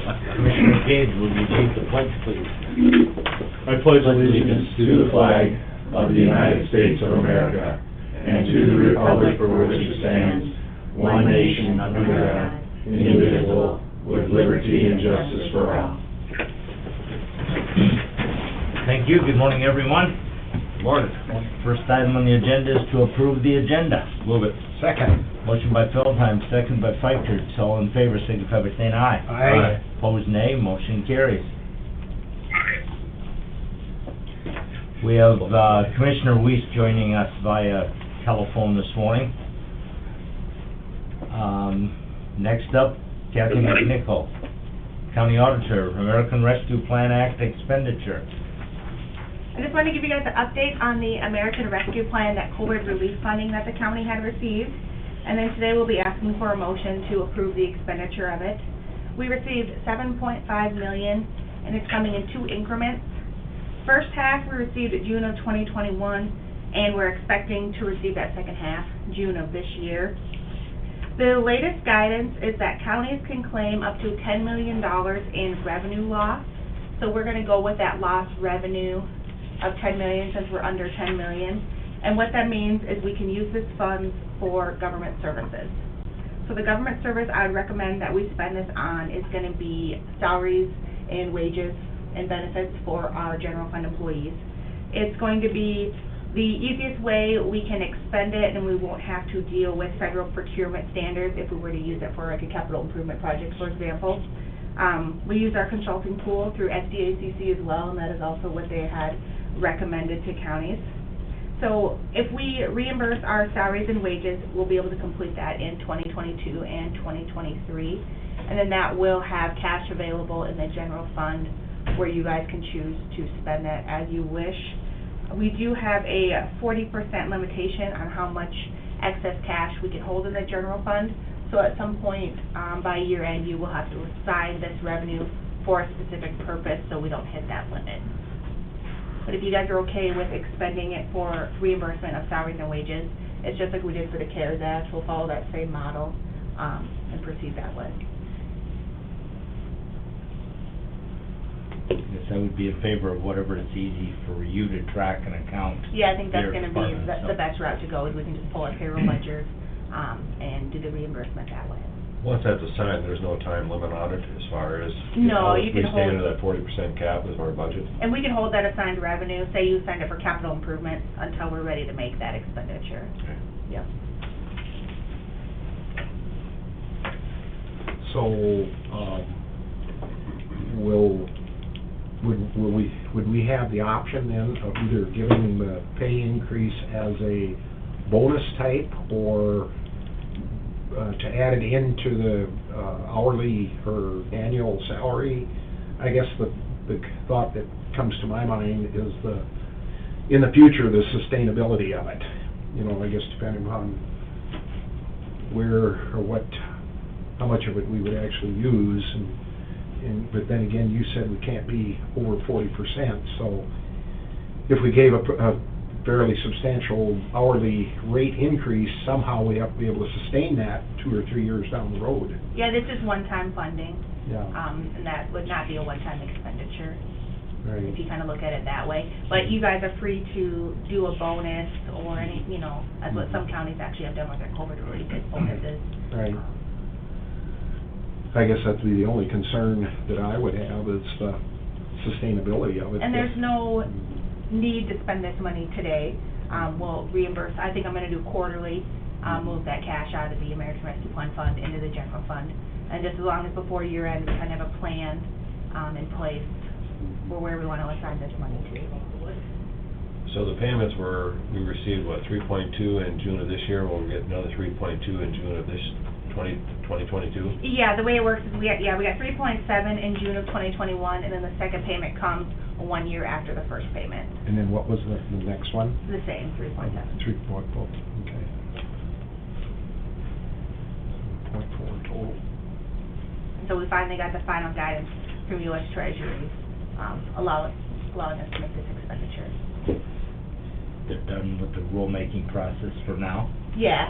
Commissioner Gage, will you repeat the pledge, please? I pledge allegiance to the flag of the United States of America and to the republic for which it stands, one nation under God, indivisible, with liberty and justice for all. Thank you. Good morning, everyone. Good morning. First item on the agenda is to approve the agenda. Move it. Second. Motion by Feldheim, second by Feichters. All in favor, signify by saying aye. Aye. Opposed, nay. Motion carries. We have Commissioner Weiss joining us via telephone this morning. Next up, Kathy McNichol, County Auditor, American Rescue Plan Act expenditure. I just want to give you guys an update on the American Rescue Plan, that COVID relief funding that the county had received. And then today we'll be asking for a motion to approve the expenditure of it. We received $7.5 million, and it's coming in 2 increments. First half we received in June of 2021, and we're expecting to receive that second half, June of this year. The latest guidance is that counties can claim up to $10 million in revenue loss. So we're going to go with that lost revenue of $10 million since we're under $10 million. And what that means is we can use this funds for government services. So the government service I would recommend that we spend this on is going to be salaries and wages and benefits for our general fund employees. It's going to be the easiest way we can expend it, and we won't have to deal with federal procurement standards if we were to use it for like a capital improvement project, for example. We use our consulting pool through SDACC as well, and that is also what they had recommended to counties. So if we reimburse our salaries and wages, we'll be able to complete that in 2022 and 2023, and then that will have cash available in the general fund where you guys can choose to spend that as you wish. We do have a 40% limitation on how much excess cash we can hold in the general fund. So at some point by year end, you will have to assign this revenue for a specific purpose so we don't hit that limit. But if you guys are okay with expending it for reimbursement of salaries and wages, it's just like we did for the CARES Act. We'll follow that same model and proceed that way. I guess I would be in favor of whatever is easy for you to track and account. Yeah, I think that's your going to be department, the best route to go, is we can just pull our payroll ledgers and do the reimbursement that way. Once that's assigned, there's no time limit on it as far as... No, you can We stay hold- under that 40% cap as our budget. And we can hold that assigned revenue, say you signed up for capital improvements, until we're ready to make that expenditure. Okay. Yep. So, would we have the option then of either giving the pay increase as a bonus type, or to add it into the hourly or annual salary? I guess the thought that comes to my mind is in the future, the sustainability of it. You know, I guess depending on where or how much of it we would actually use, but then again, you said we can't be over 40%, so if we gave a fairly substantial hourly rate increase, somehow we have to be able to sustain that 2 or 3 years down the road. Yeah, this is one-time funding, Yeah. and that would not be a one-time expenditure, Right. if you kind of look at it that way. But you guys are free to do a bonus or any, that's what some counties actually have done with their COVID relief, is bonuses. Right. I guess that'd be the only concern that I would have, is the sustainability of it. And there's no need to spend this money today. We'll reimburse, I think I'm going to do quarterly, move that cash out of the American Rescue Plan Fund into the general fund. And just as long as before year end, we kind of have a plan in place for where we want to assign this money to. So the payments we received, 3.2 in June of this year, we'll get another 3.2 in June of this 2022? Yeah, the way it works is we got 3.7 in June of 2021, and then the second payment comes 1 year after the first payment. And then what was the next one? The same, 3.7. 3.4, okay. 0.4 total. So we finally got the final guidance from U.S. Treasury, allowing us to make this expenditure. They're done with the rulemaking process for now. Yeah.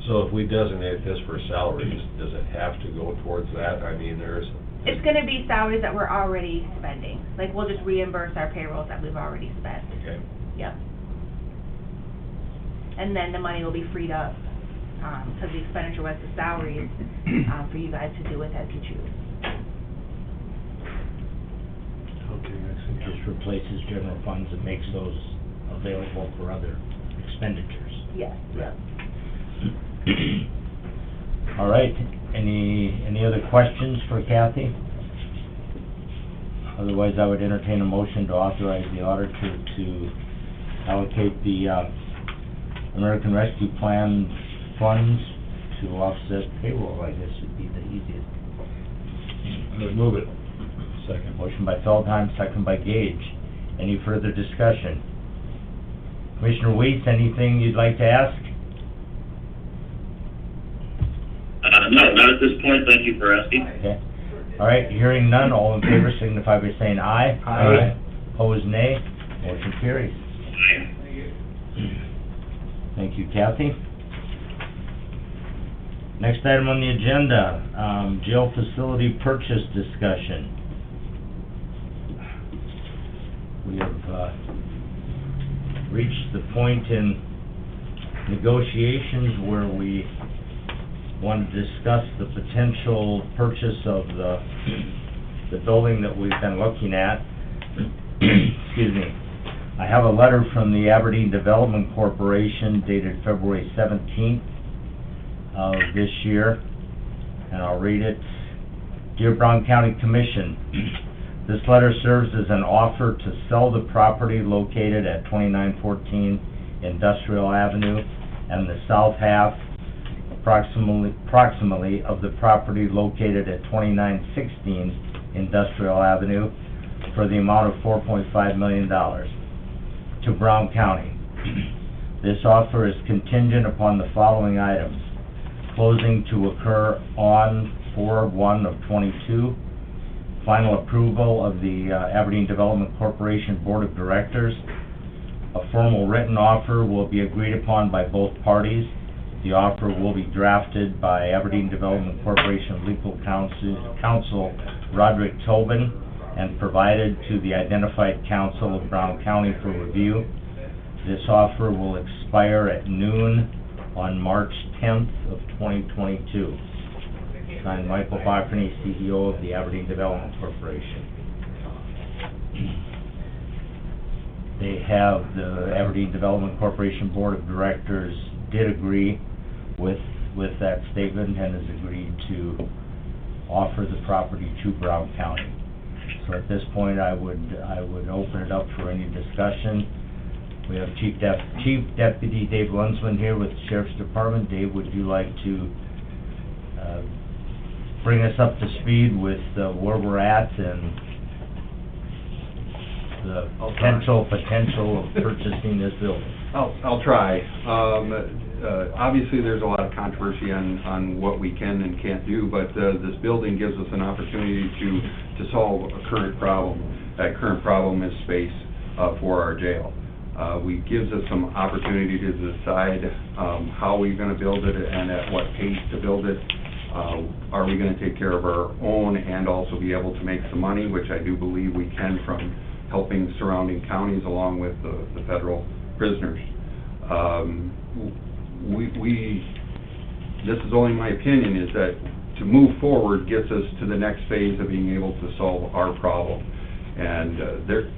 So if we designate this for salaries, does it have to go towards that? I mean, It's gonna be salaries that we're already spending, like, we'll just reimburse our payrolls that we've already spent, okay. yep. And then the money will be freed up, because the expenditure was the salaries, for you guys to do with as you choose. Okay, it just replaces general funds and makes those available for other expenditures. Yes, yep. All right, any other questions for Kathy? Otherwise, I would entertain a motion to authorize the auditor to allocate the American Rescue Plan funds to offset payroll, I guess would be the easiest. I would move it. Second. Motion by Feldheim, second by Gage. Any further discussion? Commissioner Weeks, anything you'd like to ask? No, not at this point, thank you for asking. Okay. All right, hearing none, all in favor signify by saying aye. Aye. Opposed, nay. Motion carries. Thank you, Kathy. Next item on the agenda, jail facility purchase discussion. We have reached the point in negotiations where we want to discuss the potential purchase of the building that we've been looking at. Excuse me. I have a letter from the Aberdeen Development Corporation dated February 17th of this year, and I'll read it. Dear Brown County Commission, this letter serves as an offer to sell the property located at 2914 Industrial Avenue and the south half approximately of the property located at 2916 Industrial Avenue for the amount of $4.5 million to Brown County. This offer is contingent upon the following items: closing to occur on 4/1/22, final approval of the Aberdeen Development Corporation Board of Directors. A formal written offer will be agreed upon by both parties. The offer will be drafted by Aberdeen Development Corporation Legal Counsel Roderick Tobin and provided to the identified counsel of Brown County for review. This offer will expire at noon on March 10th of 2022. Signed, Michael Bockrny, CEO of the Aberdeen Development Corporation. They have, the Aberdeen Development Corporation Board of Directors did agree with that statement and has agreed to offer the property to Brown County. So at this point, I would open it up for any discussion. We have Chief Deputy Dave Lunsman here with the Sheriff's Department. Dave, would you like to bring us up to speed with where we're at and the potential of purchasing this building? I'll try. Obviously, there's a lot of controversy on what we can and can't do, but this building gives us an opportunity to solve a current problem. That current problem is space for our jail. It gives us some opportunity to decide how we're going to build it and at what pace to build it. Are we going to take care of our own and also be able to make some money, which I do believe we can from helping surrounding counties along with the federal prisoners. This is only my opinion, is that to move forward gets us to the next phase of being able to solve our problem. And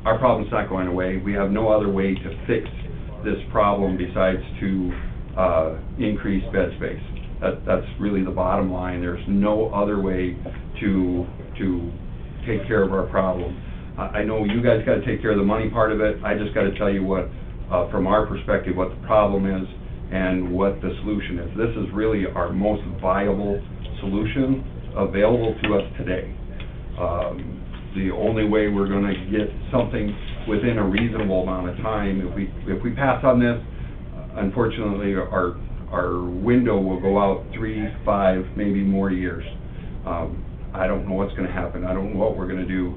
our problem's not going away. We have no other way to fix this problem besides to increase bed space. That's really the bottom line. There's no other way to take care of our problem. I know you guys got to take care of the money part of it. I just got to tell you what, from our perspective, what the problem is and what the solution is. This is really our most viable solution available to us today. The only way we're going to get something within a reasonable amount of time, if we pass on this, unfortunately, our window will go out 3, 5, maybe more years. I don't know what's going to happen. I don't know what we're going to do.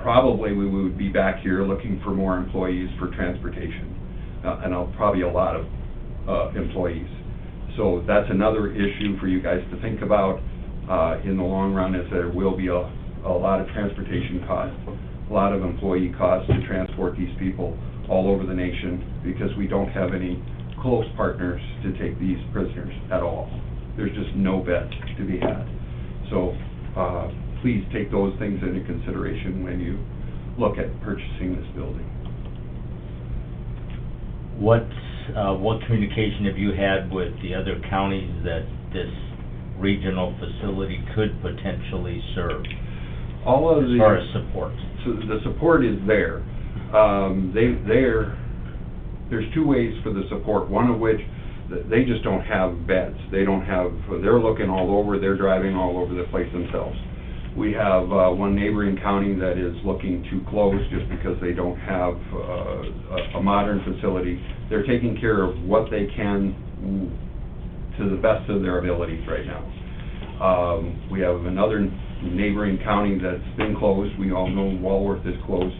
Probably we would be back here looking for more employees for transportation, and probably a lot of employees. So that's another issue for you guys to think about in the long run, is there will be a lot of transportation costs, a lot of employee costs to transport these people all over the nation, because we don't have any close partners to take these prisoners at all. There's just no bed to be had. So please take those things into consideration when you look at purchasing this building. What communication have you had with the other counties that this regional facility could potentially serve, All of as the... far as support? So the support is there. There's two ways for the support, one of which, they just don't have beds. They don't have, they're looking all over, they're driving all over the place themselves. We have one neighboring county that is looking to close just because they don't have a modern facility. They're taking care of what they can to the best of their abilities right now. We have another neighboring county that's been closed. We all know Walworth is closed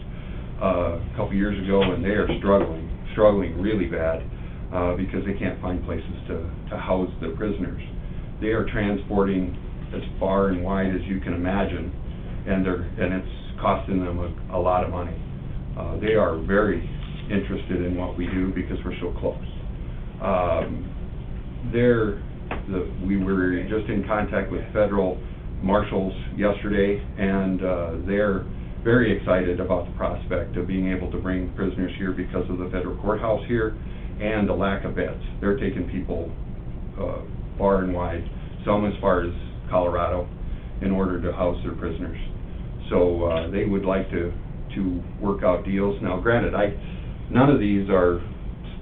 a couple years ago, and they are struggling really bad because they can't find places to house their prisoners. They are transporting as far and wide as you can imagine, and it's costing them a lot of money. They are very interested in what we do because we're so close. We were just in contact with federal marshals yesterday, and they're very excited about the prospect of being able to bring prisoners here because of the federal courthouse here and the lack of beds. They're taking people far and wide, some as far as Colorado, in order to house their prisoners. So they would like to work out deals. Now granted, none of these are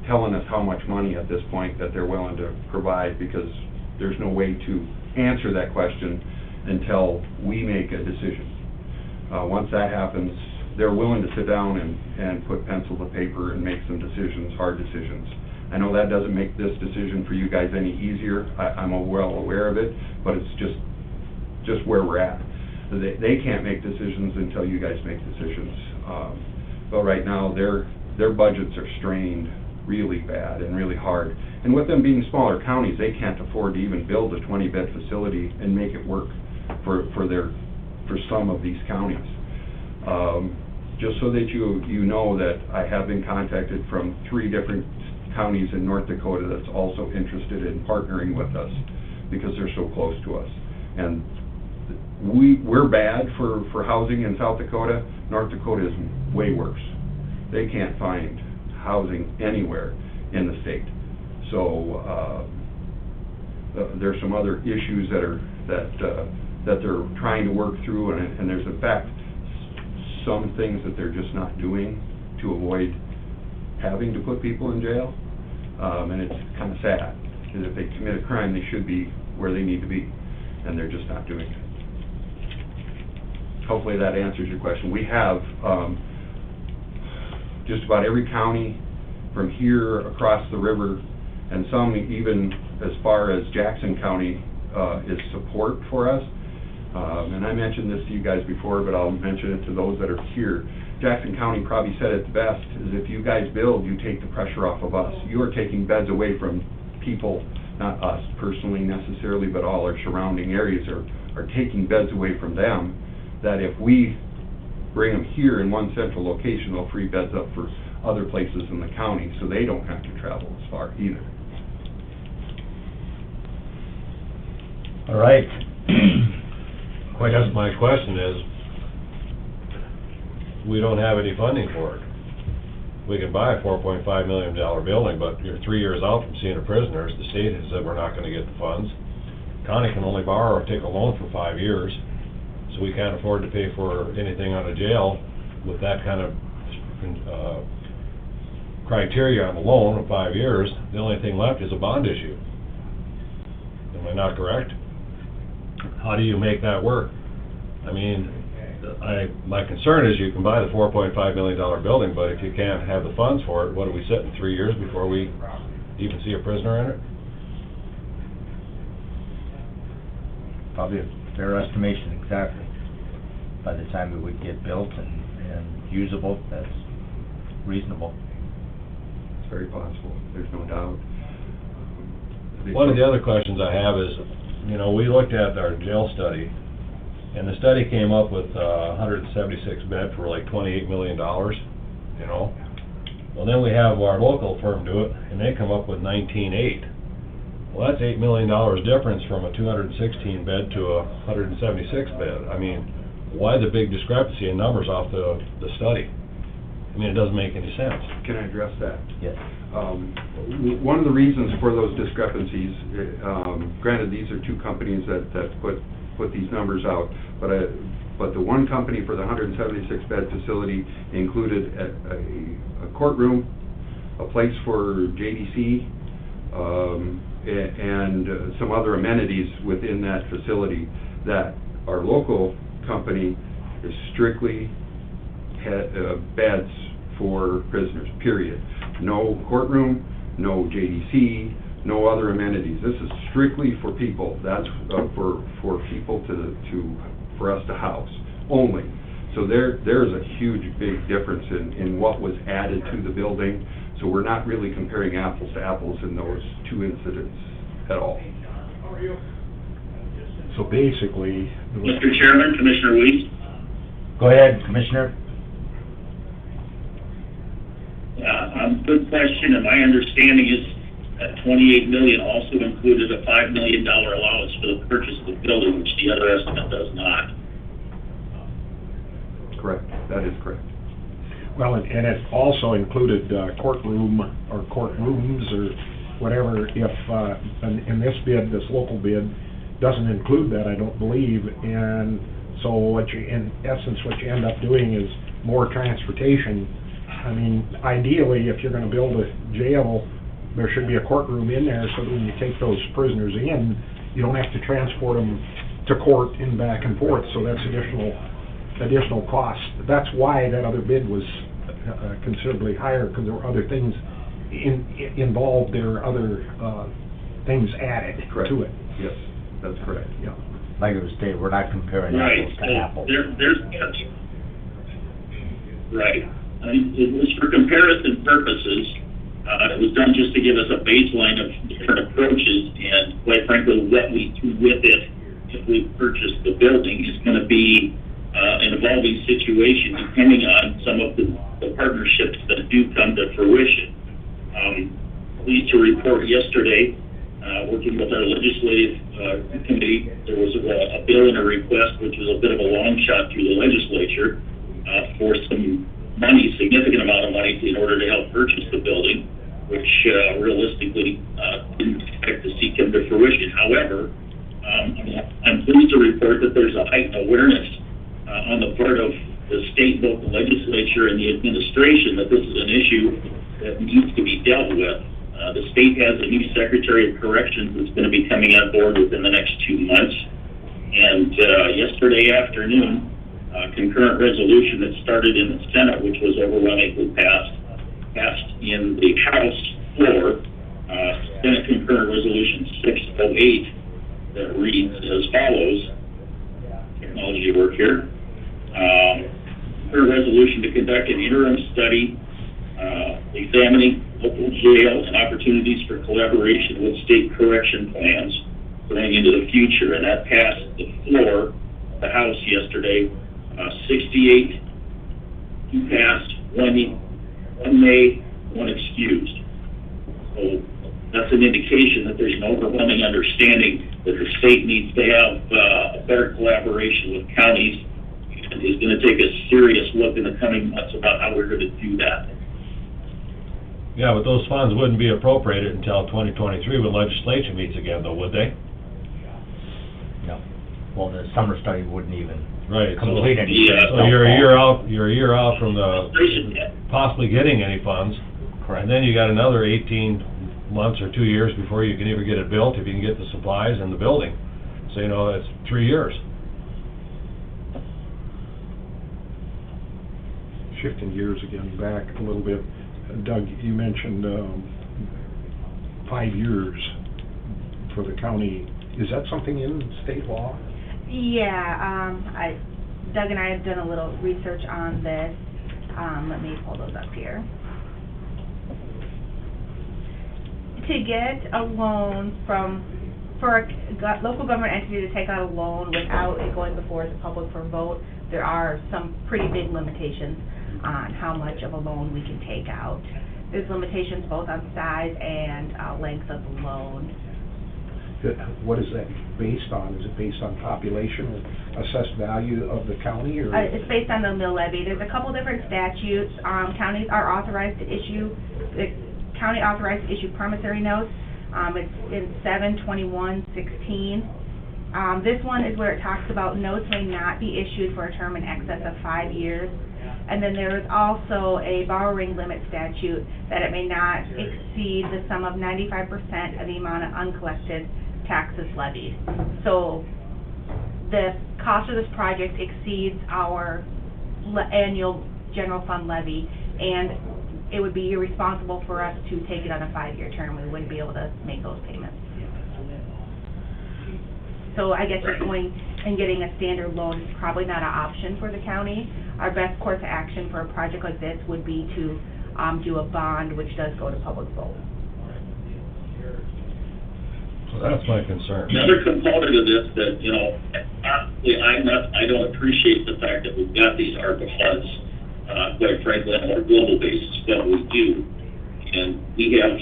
telling us how much money at this point that they're willing to provide, because there's no way to answer that question until we make a decision. Once that happens, they're willing to sit down and put pencil to paper and make some decisions, hard decisions. I know that doesn't make this decision for you guys any easier. I'm well aware of it, but it's just where we're at. They can't make decisions until you guys make decisions. But right now, their budgets are strained really bad and really hard. And with them being smaller counties, they can't afford to even build a 20-bed facility and make it work for some of these counties. Just so that you know that I have been contacted from 3 different counties in North Dakota that's also interested in partnering with us because they're so close to us. And we're bad for housing in South Dakota. North Dakota is way worse. They can't find housing anywhere in the state. So there's some other issues that they're trying to work through, and there's in fact some things that they're just not doing to avoid having to put people in jail. And it's kind of sad, because if they commit a crime, they should be where they need to be, and they're just not doing it. Hopefully that answers your question. We have just about every county from here across the river, and some even as far as Jackson County is support for us. And I mentioned this to you guys before, but I'll mention it to those that are here. Jackson County probably said it best, is if you guys build, you take the pressure off of us. You are taking beds away from people, not us personally necessarily, but all our surrounding areas are taking beds away from them, that if we bring them here in one central location, they'll free beds up for other places in the county, so they don't have to travel as far either. All right. I guess my question is, we don't have any funding for it. We can buy a $4.5 million building, but you're 3 years out from seeing the prisoners. The state has said we're not going to get the funds. County can only borrow or take a loan for 5 years, so we can't afford to pay for anything out of jail with that kind of criteria on the loan of 5 years. The only thing left is a bond issue. Am I not correct? How do you make that work? I mean, my concern is you can buy the $4.5 million building, but if you can't have the funds for it, what do we sit in 3 years before we even see a prisoner in it? Probably a fair estimation, exactly. By the time it would get built and usable, that's reasonable. It's very possible, there's no doubt. One of the other questions I have is, you know, we looked at our jail study, and the study came up with 176 bed for like $28 million, you know? Well, then we have our local firm do it, and they come up with 19.8. Well, that's $8 million difference from a 216 bed to a 176 bed. I mean, why the big discrepancy in numbers off the study? I mean, it doesn't make any sense. Can I address that? Yes. One of the reasons for those discrepancies, granted, these are two companies that put these numbers out, but the one company for the 176-bed facility included a courtroom, a place for JDC, and some other amenities within that facility, that our local company is strictly beds for prisoners, period. No courtroom, no JDC, no other amenities. This is strictly for people. That's for people for us to house only. So there's a huge, big difference in what was added to the building. So we're not really comparing apples to apples in those two incidents at all. So basically... Mr. Chairman, Commissioner Weiss? Go ahead, Commissioner. Good question, and my understanding is that $28 million also included a $5 million allowance for the purchase of the building, which the other estimate does not. Correct, that is correct. Well, and it also included courtroom or courtrooms or whatever, if, in this bid, this local bid, doesn't include that, I don't believe, and so in essence, what you end up doing is more transportation. I mean, ideally, if you're gonna build a jail, there should be a courtroom in there, so that when you take those prisoners in, you don't have to transport them to court and back and forth, so that's additional cost. That's why that other bid was considerably higher, because there were other things involved, there are other things added Correct. to it. Yes, that's correct. Yeah. Like it was stated, we're not comparing Right, apples to so apples. right. It was for comparison purposes. It was done just to give us a baseline of different approaches, and quite frankly, what we do with it if we purchase the building is going to be an evolving situation depending on some of the partnerships that do come to fruition. Pleased to report yesterday, working with our legislative committee, there was a bill and a request, which was a bit of a long shot through the legislature, for some money, significant amount of money, in order to help purchase the building, which realistically didn't expect to see come to fruition. However, I'm pleased to report that there's a heightened awareness on the part of the state and local legislature and the administration that this is an issue that needs to be dealt with. The state has a new Secretary of Corrections that's going to be coming on board within the next 2 months. And yesterday afternoon, concurrent resolution that started in the Senate, which was overwhelmingly passed in the House floor, Senate concurrent resolution 608, that reads as follows. Technology work here. A resolution to conduct an interim study examining local jail and opportunities for collaboration with state correction plans going into the future, and that passed the floor of the House yesterday. 68 passed, one nay, one excused. So that's an indication that there's an overwhelming understanding that the state needs to have a better collaboration with counties, and is going to take a serious look in the coming months about how we're going to do that. Yeah, but those funds wouldn't be appropriated until 2023 when legislature meets again, though, would they? No. Well, the summer study wouldn't even Right. complete anything. So you're a year out from possibly getting any funds. Correct. And then you got another 18 months or 2 years before you can even get it built, if you can get the supplies and the building. So, you know, that's 3 years. Shifting gears again back a little bit, Doug, you mentioned 5 years for the county. Is that something in state law? Yeah, Doug and I have done a little research on this. Let me pull those up here. To get a loan for a local government entity to take out a loan without it going before the public for a vote, there are some pretty big limitations on how much of a loan we can take out. There's limitations both on size and length of the loan. What is that based on? Is it based on population or assessed value of the county, or? It's based on the mill levy. There's a couple different statutes. Counties are authorized to issue, the county authorized to issue promissory notes. It's in 7/21/16. This one is where it talks about notes may not be issued for a term in excess of 5 years. And then there is also a borrowing limit statute that it may not exceed the sum of 95% of the amount of uncollected taxes levied. So the cost of this project exceeds our annual general fund levy, and it would be irresponsible for us to take it on a 5-year term. We wouldn't be able to make those payments. So I guess just going and getting a standard loan is probably not an option for the county. Our best course of action for a project like this would be to do a bond, which does go to public vote. So that's my concern. Another component of this that, you know, honestly, I don't appreciate the fact that we've got these ARPA funds, quite frankly, on a more global basis, but we do. And we have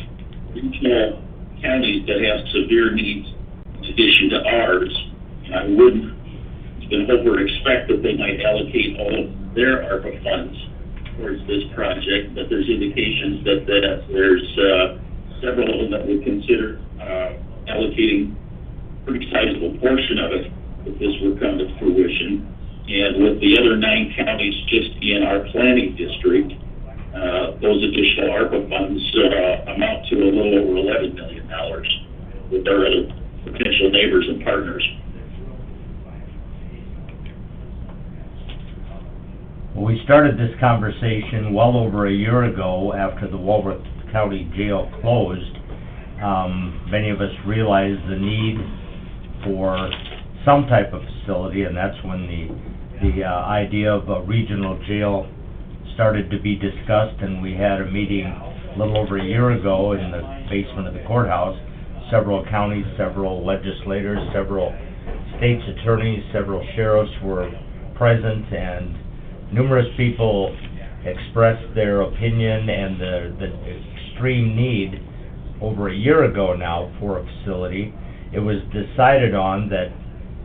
regional counties that have severe needs in addition to ours. And I wouldn't even hope or expect that they might allocate all of their ARPA funds towards this project, but there's indications that there's several of them that would consider allocating a pretty sizable portion of it if this were come to fruition. And with the other 9 counties just in our planning district, those additional ARPA funds amount to a little over $11 million with our other potential neighbors and partners. We started this conversation well over a year ago after the Walworth County Jail closed. Many of us realized the need for some type of facility, and that's when the idea of a regional jail started to be discussed, and we had a meeting a little over a year ago in the basement of the courthouse. Several counties, several legislators, several state's attorneys, several sheriffs were present, and numerous people expressed their opinion and the extreme need over a year ago now for a facility. It was decided on that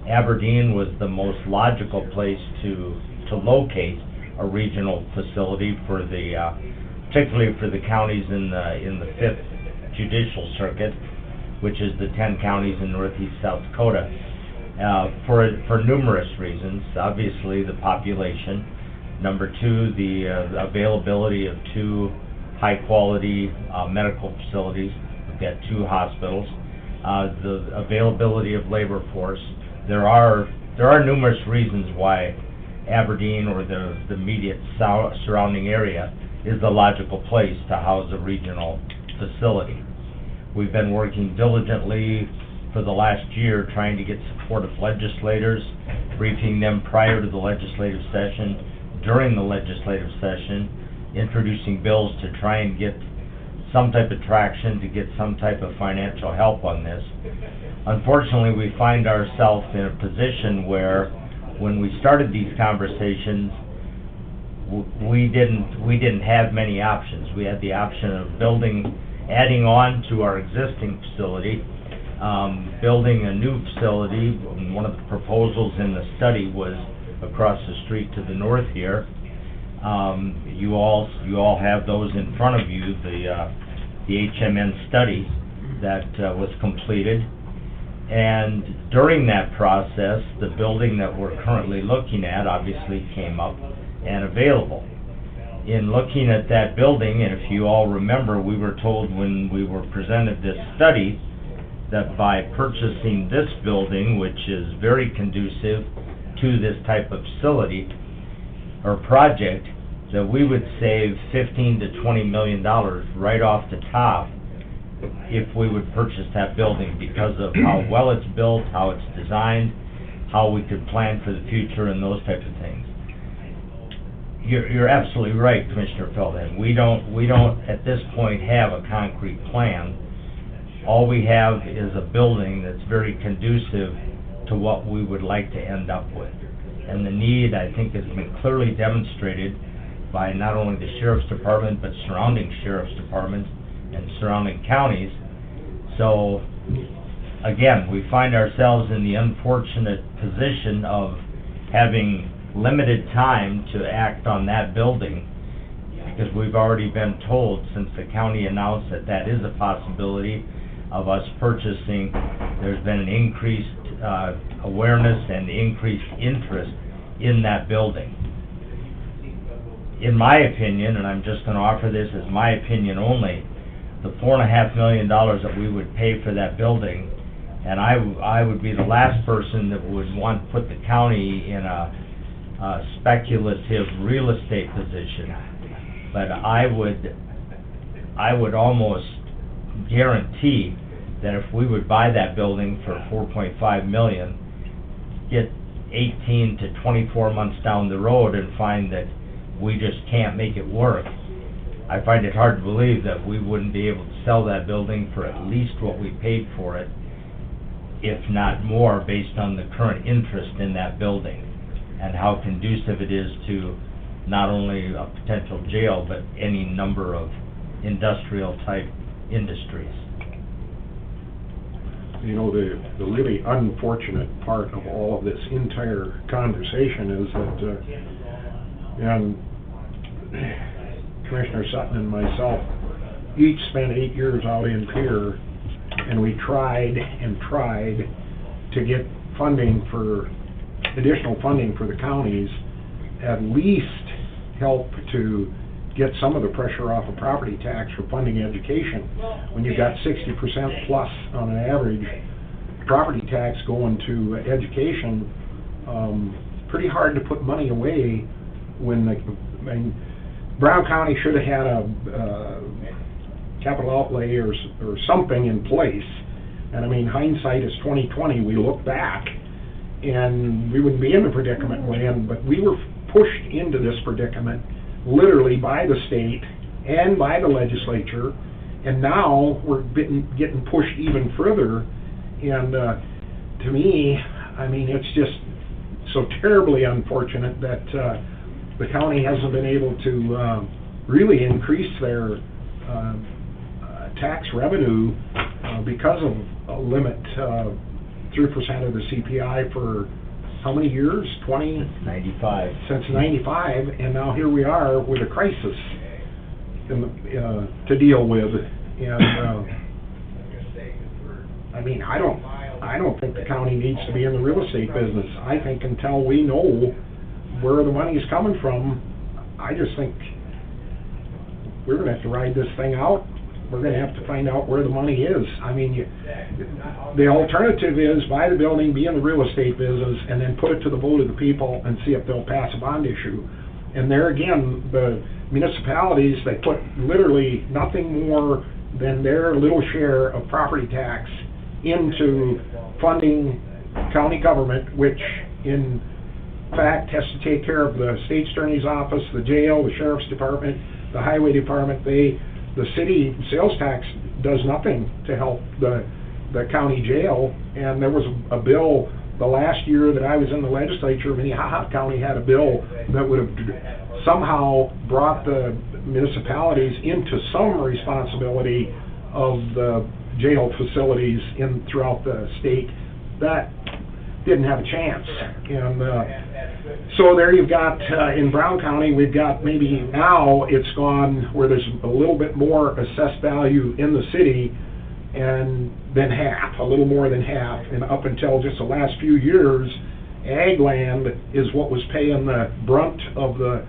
Aberdeen was the most logical place to locate a regional facility for the, particularly for the counties in the 5th Judicial Circuit, which is the 10 counties in northeast South Dakota, for numerous reasons. Obviously, the population. Number 2, the availability of 2 high-quality medical facilities. We've got 2 hospitals. The availability of labor force. There are numerous reasons why Aberdeen or the immediate surrounding area is the logical place to house a regional facility. We've been working diligently for the last year trying to get support of legislators, briefing them prior to the legislative session, during the legislative session, introducing bills to try and get some type of traction, to get some type of financial help on this. Unfortunately, we find ourselves in a position where when we started these conversations, we didn't have many options. We had the option of adding on to our existing facility, building a new facility. One of the proposals in the study was across the street to the north here. You all have those in front of you, the HMN study that was completed. And during that process, the building that we're currently looking at obviously came up and available. In looking at that building, and if you all remember, we were told when we were presented this study that by purchasing this building, which is very conducive to this type of facility or project, that we would save $15 to $20 million right off the top if we would purchase that building, because of how well it's built, how it's designed, how we could plan for the future, and those types of things. You're absolutely right, Commissioner Feldhead. We don't at this point have a concrete plan all we have is a building that's very conducive to what we would like to end up with. And the need, I think, has been clearly demonstrated by not only the sheriff's department, but surrounding sheriff's departments and surrounding counties. So, again, we find ourselves in the unfortunate position of having limited time to act on that building, because we've already been told, since the county announced that that is a possibility of us purchasing, there's been an increased awareness and increased interest in that building. In my opinion, and I'm just gonna offer this as my opinion only, the $4.5 million that we would pay for that building, and I would be the last person that would want to put the county in a speculative real estate position, but I would almost guarantee that if we would buy that building for $4.5 million, get 18 to 24 months down the road and find that we just can't make it work, I find it hard to believe that we wouldn't be able to sell that building for at least what we paid for it, if not more, based on the current interest in that building and how conducive it is to not only a potential jail, but any number of industrial-type industries. You know, the really unfortunate part of all of this entire conversation is that, and Commissioner Sutton and myself each spent 8 years out in Pierre, and we tried and tried to get funding for, additional funding for the counties, at least help to get some of the pressure off of property tax for funding education. When you've got 60% plus on an average property tax going to education, pretty hard to put money away when I mean, Brown County should have had a capital outlay or something in place. And I mean, hindsight is 20/20. We look back and we wouldn't be in the predicament we're in, but we were pushed into this predicament literally by the state and by the legislature, and now we're getting pushed even further. And to me, I mean, it's just so terribly unfortunate that the county hasn't been able to really increase their tax revenue because of a limit 3% of the CPI for how many years? 95. Since 95, and now here we are with a crisis to deal with. And I mean, I don't think the county needs to be in the real estate business. I think until we know where the money is coming from, I just think we're going to have to ride this thing out. We're going to have to find out where the money is. I mean, the alternative is buy the building, be in the real estate business, and then put it to the vote of the people and see if they'll pass a bond issue. And there again, the municipalities, they put literally nothing more than their little share of property tax into funding county government, which in fact has to take care of the state attorney's office, the jail, the sheriff's department, the highway department. The city sales tax does nothing to help the county jail. And there was a bill the last year that I was in the legislature, Minnehaha County had a bill that would have somehow brought the municipalities into some responsibility of the jail facilities throughout the state. That didn't have a chance. And so there you've got, in Brown County, we've got maybe now it's gone where there's a little bit more assessed value in the city, and then half, a little more than half. And up until just the last few years, ag land is what was paying the brunt of the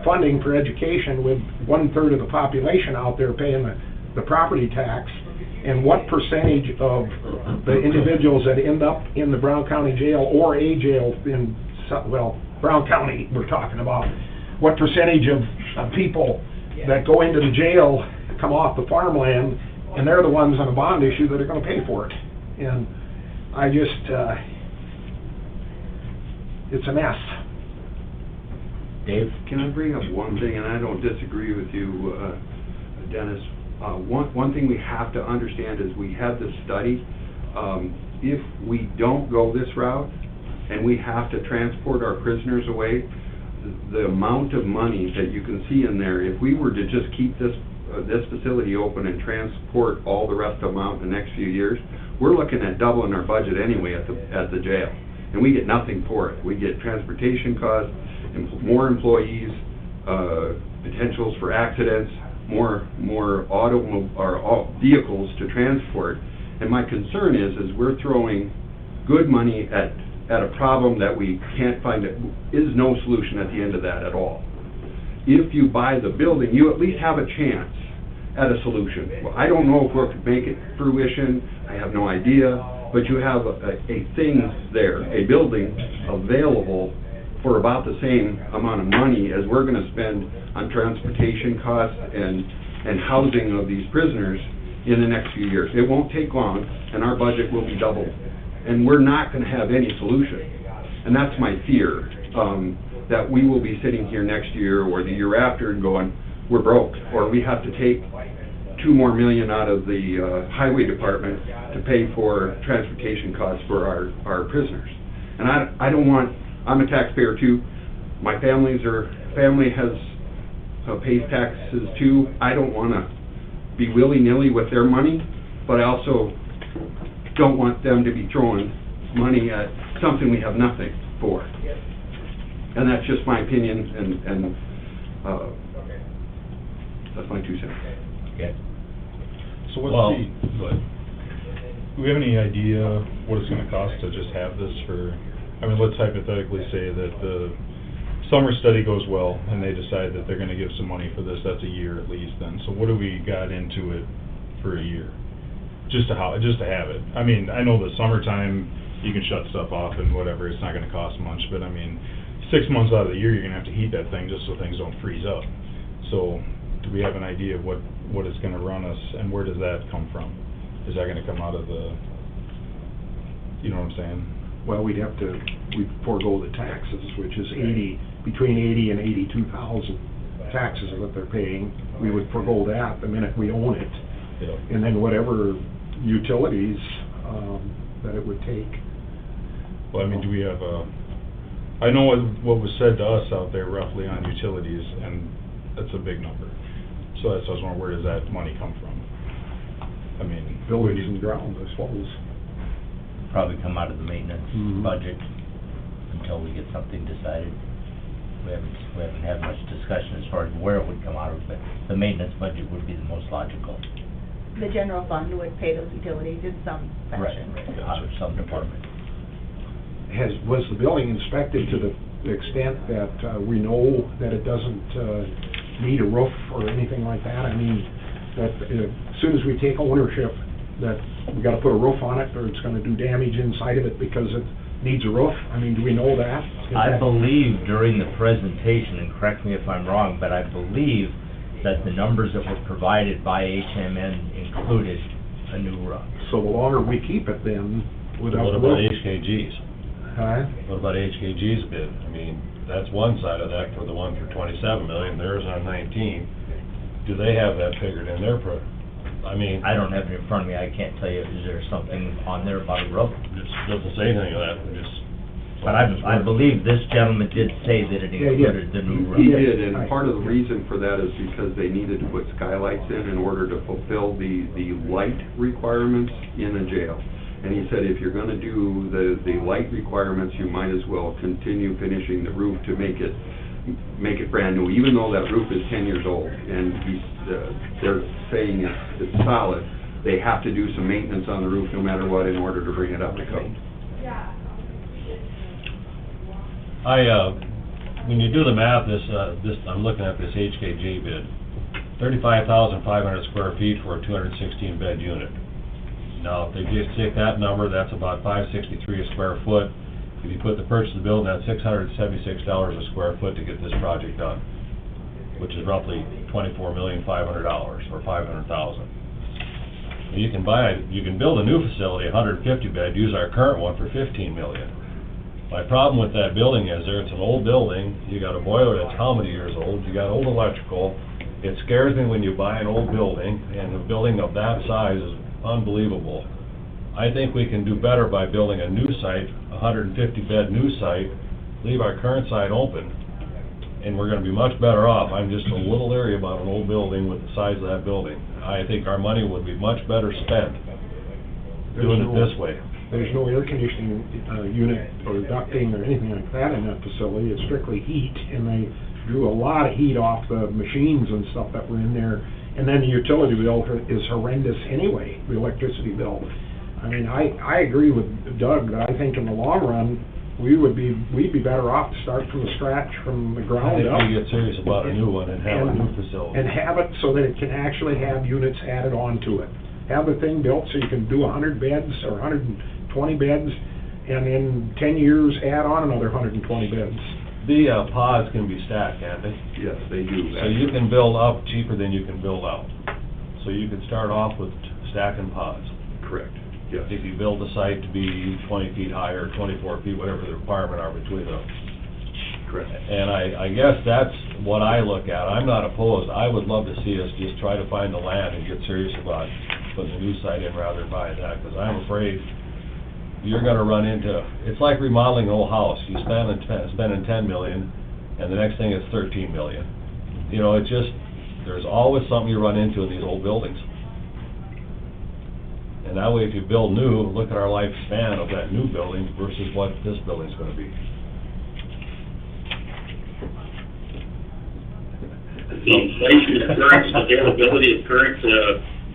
funding for education, with 1/3 of the population out there paying the property tax. And what percentage of the individuals that end up in the Brown County jail or a jail in, well, Brown County we're talking about, what percentage of people that go into the jail come off the farmland, and they're the ones on a bond issue that are going to pay for it. And I just, it's a mess. Dave? Can I bring up one thing, and I don't disagree with you, Dennis, One thing we have to understand is we had this study. If we don't go this route and we have to transport our prisoners away, the amount of money that you can see in there, if we were to just keep this facility open and transport all the rest of them out in the next few years, we're looking at doubling our budget anyway at the jail. And we get nothing for it. We get transportation costs, more employees, potentials for accidents, more vehicles to transport. And my concern is we're throwing good money at a problem that we can't find, is no solution at the end of that at all. If you buy the building, you at least have a chance at a solution. Well, I don't know if we'll make it fruition, I have no idea, but you have a thing there, a building available for about the same amount of money as we're gonna spend on transportation costs and housing of these prisoners in the next few years. It won't take long, and our budget will be doubled. And we're not gonna have any solution. And that's my fear, that we will be sitting here next year or the year after and going, we're broke, or we have to take $2 more million out of the highway department to pay for transportation costs for our prisoners. And I don't want, I'm a taxpayer too. My family has pays taxes too. I don't want to be willy-nilly with their money, but I also don't want them to be throwing money at something we have nothing for. And that's just my opinion, and that's my 2 cents. Okay. So Well, what's do we have any idea what it's gonna cost to just have this for, I mean, let's hypothetically say that the summer study goes well and they decide that they're gonna give some money for this, that's a year at least then. So what do we got into it for a year? Just to have it. I mean, I know the summertime, you can shut stuff off and whatever, it's not gonna cost much, but I mean, 6 months out of the year, you're gonna have to heat that thing just so things don't freeze up. So, do we have an idea of what it's gonna run us, and where does that come from? Is that gonna come out of the, you know what I'm saying? Well, we'd forego the taxes, which is between 80 and 82,000 taxes are what they're paying. We would forego that the minute we own it, Yeah. and then whatever utilities that it would take. Well, I mean, do we have I know what was said to us out there roughly on utilities, and that's a big number. So that's, I was wondering, where does that money come from? I mean, Buildings and grounds, I suppose. Probably come out of the maintenance Mhm. budget until we get something decided. We haven't had much discussion as far as where it would come out of, but the maintenance budget would be the most logical. The general fund would pay those utilities in some fashion. Right, out of some department. Was the building inspected to the extent that we know that it doesn't need a roof or anything like that? I mean, that as soon as we take ownership, that we gotta put a roof on it, or it's gonna do damage inside of it because it needs a roof? I mean, do we know that? I believe during the presentation, and correct me if I'm wrong, but I believe that the numbers that were provided by HMN included a new roof. So the longer we keep it then, without What the about roof. HKG's? Huh? What about HKG's bid? I mean, that's one side of that for the one for 27 million, theirs on 19. Do they have that figured in their I mean, I don't have it in front of me, I can't tell you, is there something on there about a roof? it doesn't say anything of that, just. But I believe this gentleman did say that it Yeah, he did. included the new roof. He did, and part of the reason for that is because they needed to put skylights in order to fulfill the light requirements in a jail. And he said, if you're gonna do the light requirements, you might as well continue finishing the roof to make it brand new, even though that roof is 10 years old. And they're saying it's solid, they have to do some maintenance on the roof no matter what in order to bring it up to code. When you do the math, I'm looking at this HKG bid, 35,500 square feet for a 216 bed unit. Now, if they just take that number, that's about $563 a square foot. If you put the purchase of the building, that's $676 a square foot to get this project done, which is roughly $24,500,000 or $500,000. You can build a new facility, 150 bed, use our current one for $15 million. My problem with that building is it's an old building, you got a boiler that's how many years old, you got old electrical, It scares me when you buy an old building, and a building of that size is unbelievable. I think we can do better by building a new site, a 150-bed new site, leave our current site open, and we're gonna be much better off. I'm just a little leery about an old building with the size of that building. I think our money would be much better spent doing it this way. There's no air conditioning unit or ducting or anything like that in that facility. It's strictly heat, and they drew a lot of heat off the machines and stuff that were in there. And then the utility bill is horrendous anyway, the electricity bill. I mean, I agree with Doug, that I think in the long run, we'd be better off to start from the scratch, from the I ground up. think we get serious about a new one and have a new facility. And have it so that it can actually have units added on to it. Have the thing built so you can do 100 beds or 120 beds, and in 10 years, add on another 120 beds. The pods can be stacked, can't they? Yes, they do. So you can build up cheaper than you can build out. So you can start off with stacking pods. Correct, yes. If you build the site to be 20 feet higher, 24 feet, whatever the requirement are between them. Correct. And I guess that's what I look at. I'm not opposed. I would love to see us just try to find the land and get serious about putting a new site in rather than buying that, because I'm afraid you're gonna run into, it's like remodeling an old house. You spending 10 million, and the next thing is 13 million. You know, it's just, there's always something you run into in these old buildings. And that way, if you build new, look at our lifespan of that new building versus what this building's gonna be. The inflation of current, availability of current,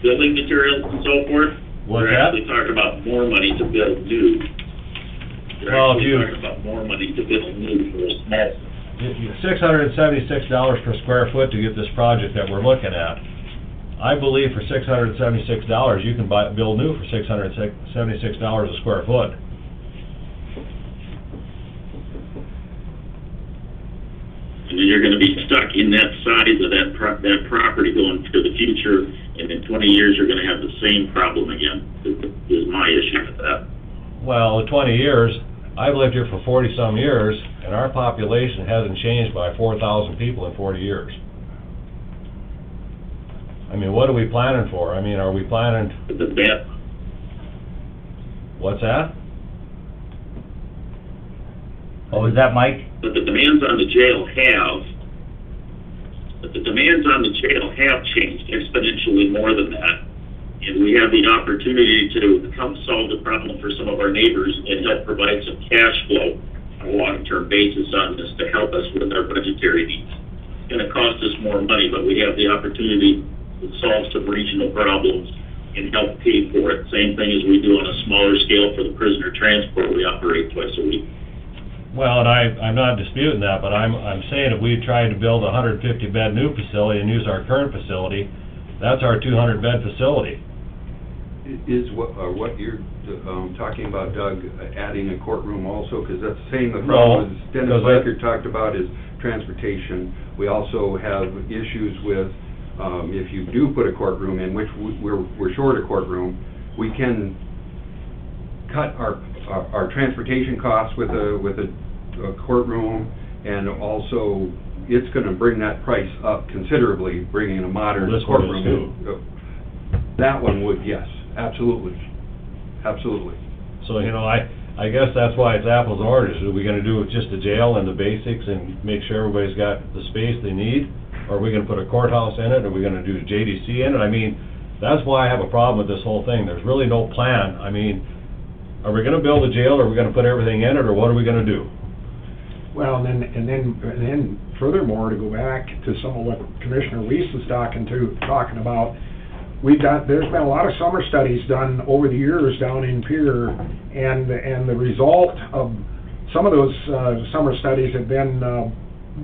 building materials and so forth. What's We're that? actually talking about more money to build new. Well, if you- We're actually talking about more money to build new for a small. $676 per square foot to get this project that we're looking at. I believe for $676, you can build new for $676 a square foot. And then you're gonna be stuck in that size of that property going to the future, and in 20 years, you're gonna have the same problem again, is my issue with that. Well, in 20 years, I've lived here for 40-some years, and our population hasn't changed by 4,000 people in 40 years. I mean, what are we planning for? I mean, are we planning, But the bad, what's that? What was that, Mike? but the demands on the jail have changed exponentially more than that. And we have the opportunity to help solve the problem for some of our neighbors and help provide some cash flow on a long-term basis on this to help us with our budgetary needs. It's gonna cost us more money, but we have the opportunity to solve some regional problems and help pay for it. Same thing as we do on a smaller scale for the prisoner transport we operate twice a week. Well, and I'm not disputing that, but I'm saying if we tried to build a 150-bed new facility and use our current facility, that's our 200-bed facility. Is what you're talking about, Doug, adding a courtroom also? Because that's the same, the problem as Dennis Reichert talked about is transportation. We also have issues with, if you do put a courtroom in, which we're short a courtroom, we can cut our transportation costs with a courtroom, and also it's gonna bring that price up considerably, bringing a modern This one is courtroom. That one would, yes, absolutely, absolutely. So, you know, I guess that's why it's apples and oranges. Are we gonna do it just the jail and the basics and make sure everybody's got the space they need? Or are we gonna put a courthouse in it? Are we gonna do JDC in it? I mean, that's why I have a problem with this whole thing. There's really no plan. I mean, are we gonna build a jail, or are we gonna put everything in it, or what are we gonna do? Well, and then furthermore, to go back to some of what Commissioner Weiss was talking about, there's been a lot of summer studies done over the years down in Pierre, and the result of some of those summer studies have been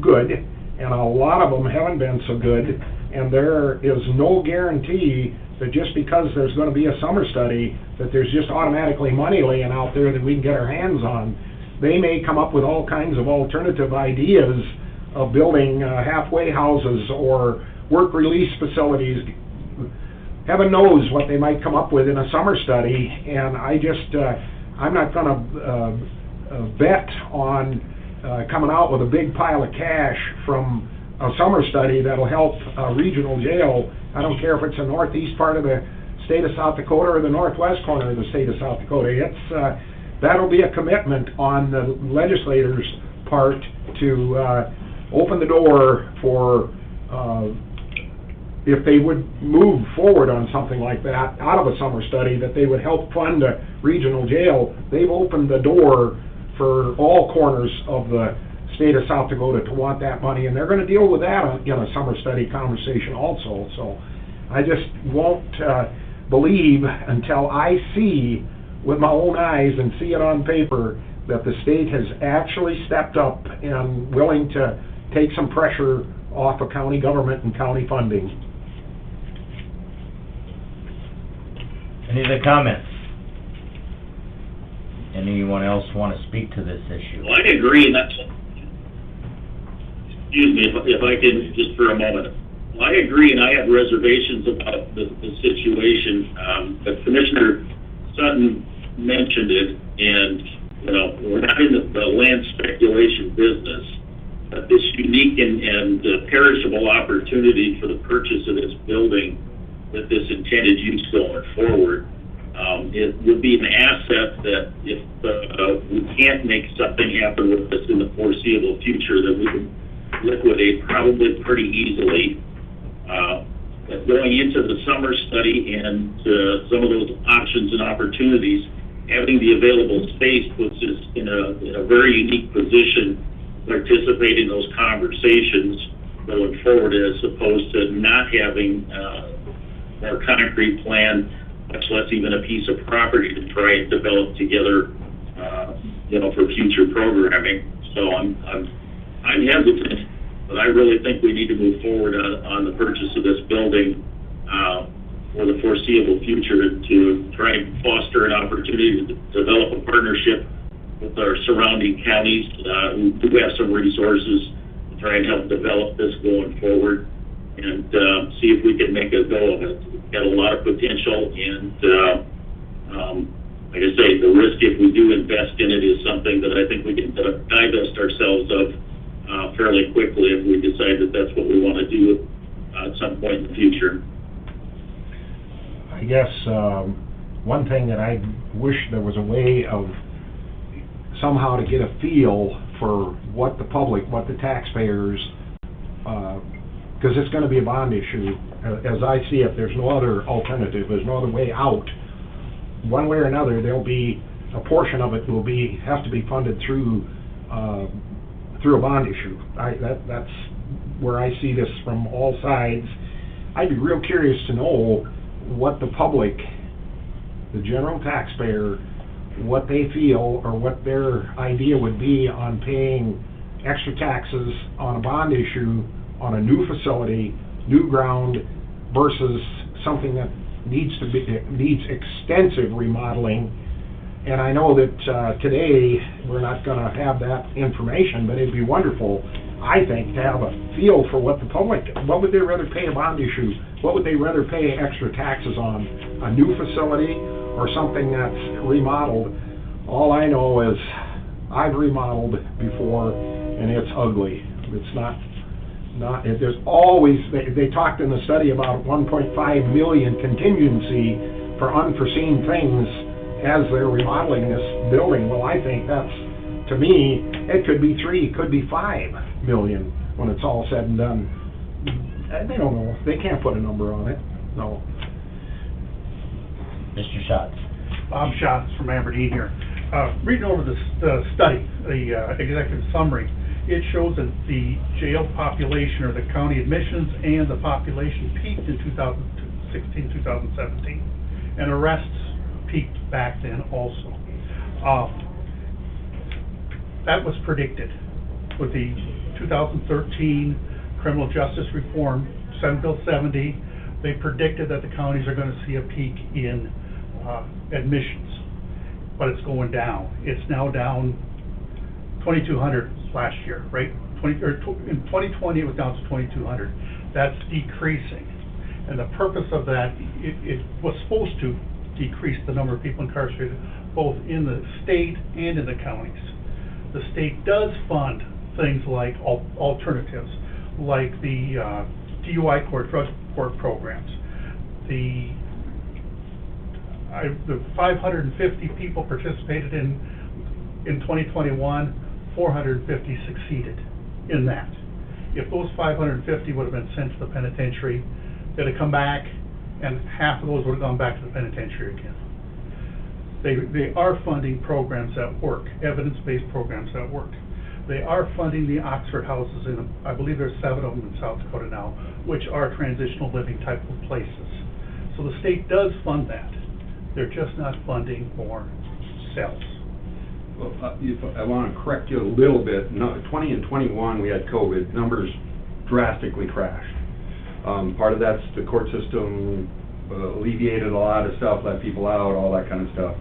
good, and a lot of them haven't been so good, and there is no guarantee that just because there's gonna be a summer study, that there's just automatically money laying out there that we can get our hands on. They may come up with all kinds of alternative ideas of building halfway houses or work release facilities. Heaven knows what they might come up with in a summer study, and I'm not gonna bet on coming out with a big pile of cash from a summer study that'll help a regional jail. I don't care if it's the northeast part of the state of South Dakota or the northwest corner of the state of South Dakota. It's, that'll be a commitment on the legislators' part to, open the door for, if they would move forward on something like that out of a summer study, that they would help fund a regional jail. They've opened the door for all corners of the state of South Dakota to want that money, and they're gonna deal with that in a summer study conversation also. So I just won't believe until I see with my own eyes and see it on paper that the state has actually stepped up and willing to take some pressure off of county government and county funding. Any other comments? Anyone else want to speak to this issue? Well, I agree, and that's, excuse me, if I can, just for a moment. Well, I agree, and I have reservations about the situation, but Commissioner Sutton mentioned it, and, you know, we're not in the land speculation business, but this unique and perishable opportunity for the purchase of this building with this intended use going forward, it would be an asset that if we can't make something happen with this in the foreseeable future, that we can liquidate probably pretty easily. But going into the summer study and some of those options and opportunities, having the available space puts us in a very unique position to participate in those conversations going forward, as opposed to not having our concrete plan, much less even a piece of property to try and develop together, you know, for future programming. So I'm hesitant, but I really think we need to move forward on the purchase of this building for the foreseeable future to try and foster an opportunity to develop a partnership with our surrounding counties who do have some resources to try and help develop this going forward, and see if we can make a go of it. We've got a lot of potential, and like I say, the risk if we do invest in it is something that I think we can divest ourselves of fairly quickly if we decide that that's what we want to do at some point in the future. I guess one thing that I wish there was a way of somehow to get a feel for what the public, what the taxpayers, because it's going to be a bond issue. As I see it, there's no other alternative. There's no other way out. One way or another, there'll be a portion of it will have to be funded through a bond issue. That's where I see this from all sides. I'd be real curious to know what the public, the general taxpayer, what they feel or what their idea would be on paying extra taxes on a bond issue on a new facility, new ground, versus something that needs extensive remodeling. And I know that today we're not going to have that information, but it'd be wonderful, I think, to have a feel for what the public, what would they rather pay a bond issue? What would they rather pay extra taxes on? A new facility or something that's remodeled? All I know is I've remodeled before and it's ugly. It's not, there's always, they talked in the study about 1.5 million contingency for unforeseen things as they're remodeling this building. Well, I think that's, to me, it could be 3, could be 5 million when it's all said and done. They don't know. They can't put a number on it. No. Mr. Schatz. Bob Schatz from Aberdeen here. Reading over the study, the executive summary, it shows that the jail population, or the county admissions and the population, peaked in 2016, 2017, and arrests peaked back then also. That was predicted with the 2013 Criminal Justice Reform, Senate Bill 70. They predicted that the counties are going to see a peak in admissions, but it's going down. It's now down 2,200 last year, right? In 2020 it was down to 2,200. That's decreasing, and the purpose of that, it was supposed to decrease the number of people incarcerated both in the state and in the counties. The state does fund things like alternatives, like the DUI court, drug court programs. The 550 people participated in 2021, 450 succeeded in that. If those 550 would have been sent to the penitentiary, they'd have come back, and half of those would have gone back to the penitentiary again. They are funding programs that work, evidence-based programs that work. They are funding the Oxford houses I believe there's 7 of them in South Dakota now, which are transitional living type of places. So the state does fund that. They're just not funding more cells. Well, I want to correct you a little bit. No, 20 and 21, we had COVID. Numbers drastically crashed. Part of that's the court system alleviated a lot of stuff, let people out, all that kind of stuff.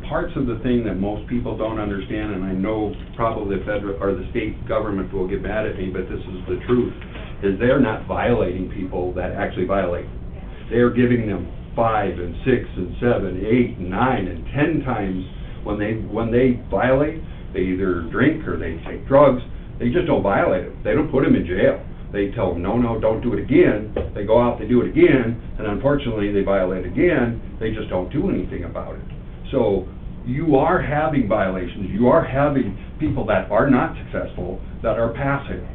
Parts of the thing that most people don't understand, and I know probably the federal or the state government will get mad at me, but this is the truth, is they're not violating people that actually violate. They're giving them 5 and 6 and 7, 8 and 9 and 10 times when they violate. They either drink or they take drugs. They just don't violate them. They don't put them in jail. They tell them, no, don't do it again. They go out, they do it again, and unfortunately they violate again. They just don't do anything about it. So you are having violations. You are having people that are not successful that are passing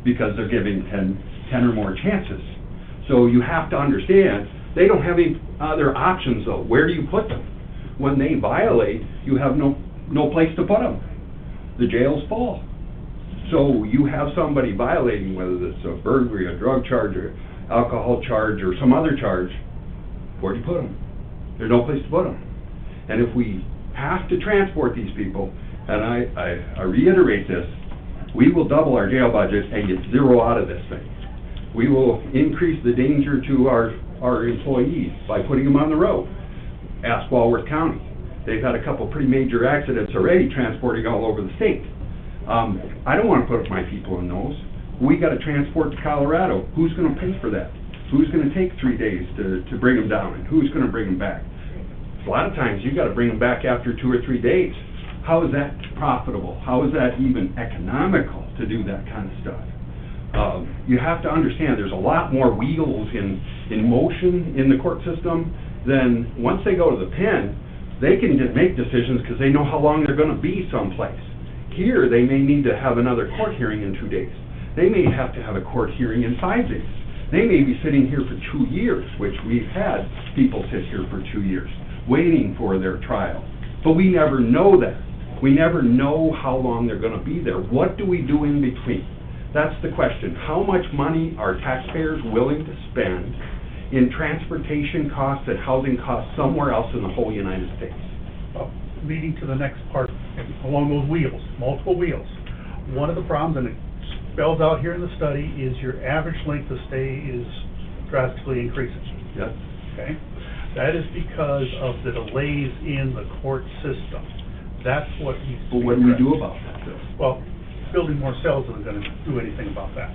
because they're giving 10 or more chances. So you have to understand, they don't have any other options though. Where do you put them? When they violate, you have no place to put them. The jail's full. So you have somebody violating, whether it's a burglary, a drug charge, or alcohol charge, or some other charge, where do you put them? There's no place to put them. And if we have to transport these people, and I reiterate this, we will double our jail budget and get 0 out of this thing. We will increase the danger to our employees by putting them on the road. Ask Walworth County. They've had a couple pretty major accidents already transporting all over the state. I don't want to put my people in those. We got to transport to Colorado. Who's going to pay for that? Who's going to take 3 days to bring them down, and who's going to bring them back? A lot of times you got to bring them back after 2 or 3 days. How is that profitable? How is that even economical to do that kind of stuff? You have to understand there's a lot more wheels in motion in the court system than once they go to the pen, they can just make decisions because they know how long they're going to be someplace. Here, they may need to have another court hearing in 2 days. They may have to have a court hearing in 5 days. They may be sitting here for 2 years, which we've had people sit here for 2 years, waiting for their trial. But we never know that. We never know how long they're going to be there. What do we do in between? That's the question. How much money are taxpayers willing to spend in transportation costs and housing costs somewhere else in the whole United States? Leading to the next part, along those wheels, multiple wheels. One of the problems, and it spells out here in the study, is your average length of stay is drastically increasing. Yes. Okay? That is because of the delays in the court system. That's what needs to be But what do we addressed. do about that, though? Well, building more cells isn't going to do anything about that.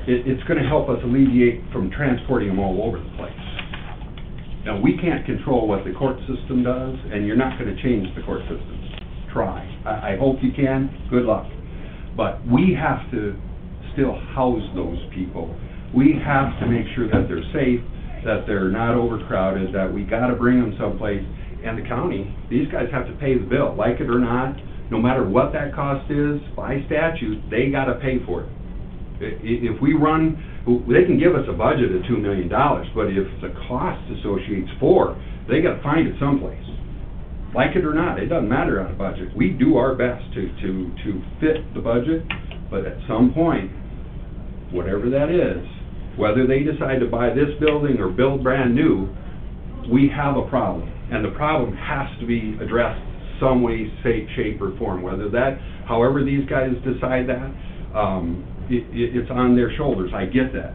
It's going to help us alleviate from transporting them all over the place. Now, we can't control what the court system does, and you're not going to change the court system. Try. I hope you can. Good luck. But we have to still house those people. We have to make sure that they're safe, that they're not overcrowded, that we got to bring them someplace. And the county, these guys have to pay the bill, like it or not. No matter what that cost is, by statute, they got to pay for it. If we run, they can give us a budget of $2 million, but if the cost associates they got to find it someplace. Like it or not, it doesn't matter on a budget. We do our best to fit the budget, but at some point, whatever that is, whether they decide to buy this building or build brand new, we have a problem. And the problem has to be addressed some way, shape, or form. However these guys decide that, it's on their shoulders. I get that.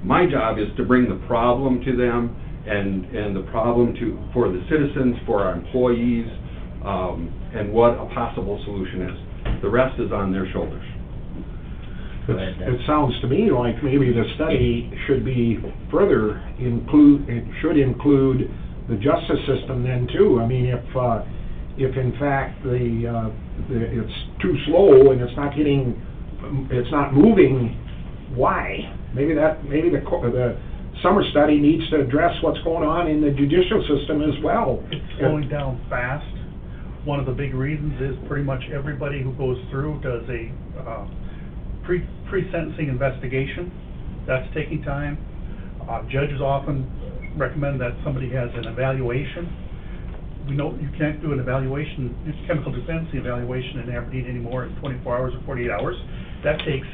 My job is to bring the problem to them and the problem for the citizens, for our employees, and what a possible solution is. The rest is on their shoulders. It sounds to me like maybe the study should be further should include the justice system then too. I mean, if in fact it's too slow and it's not getting it's not moving, why? Maybe the summer study needs to address what's going on in the judicial system as well. It's slowing down fast. One of the big reasons is pretty much everybody who goes through does a pre-sentencing investigation. That's taking time. Judges often recommend that somebody has an evaluation. We know you can't do an evaluation, chemical dependency evaluation in Aberdeen anymore in 24 hours or 48 hours. That takes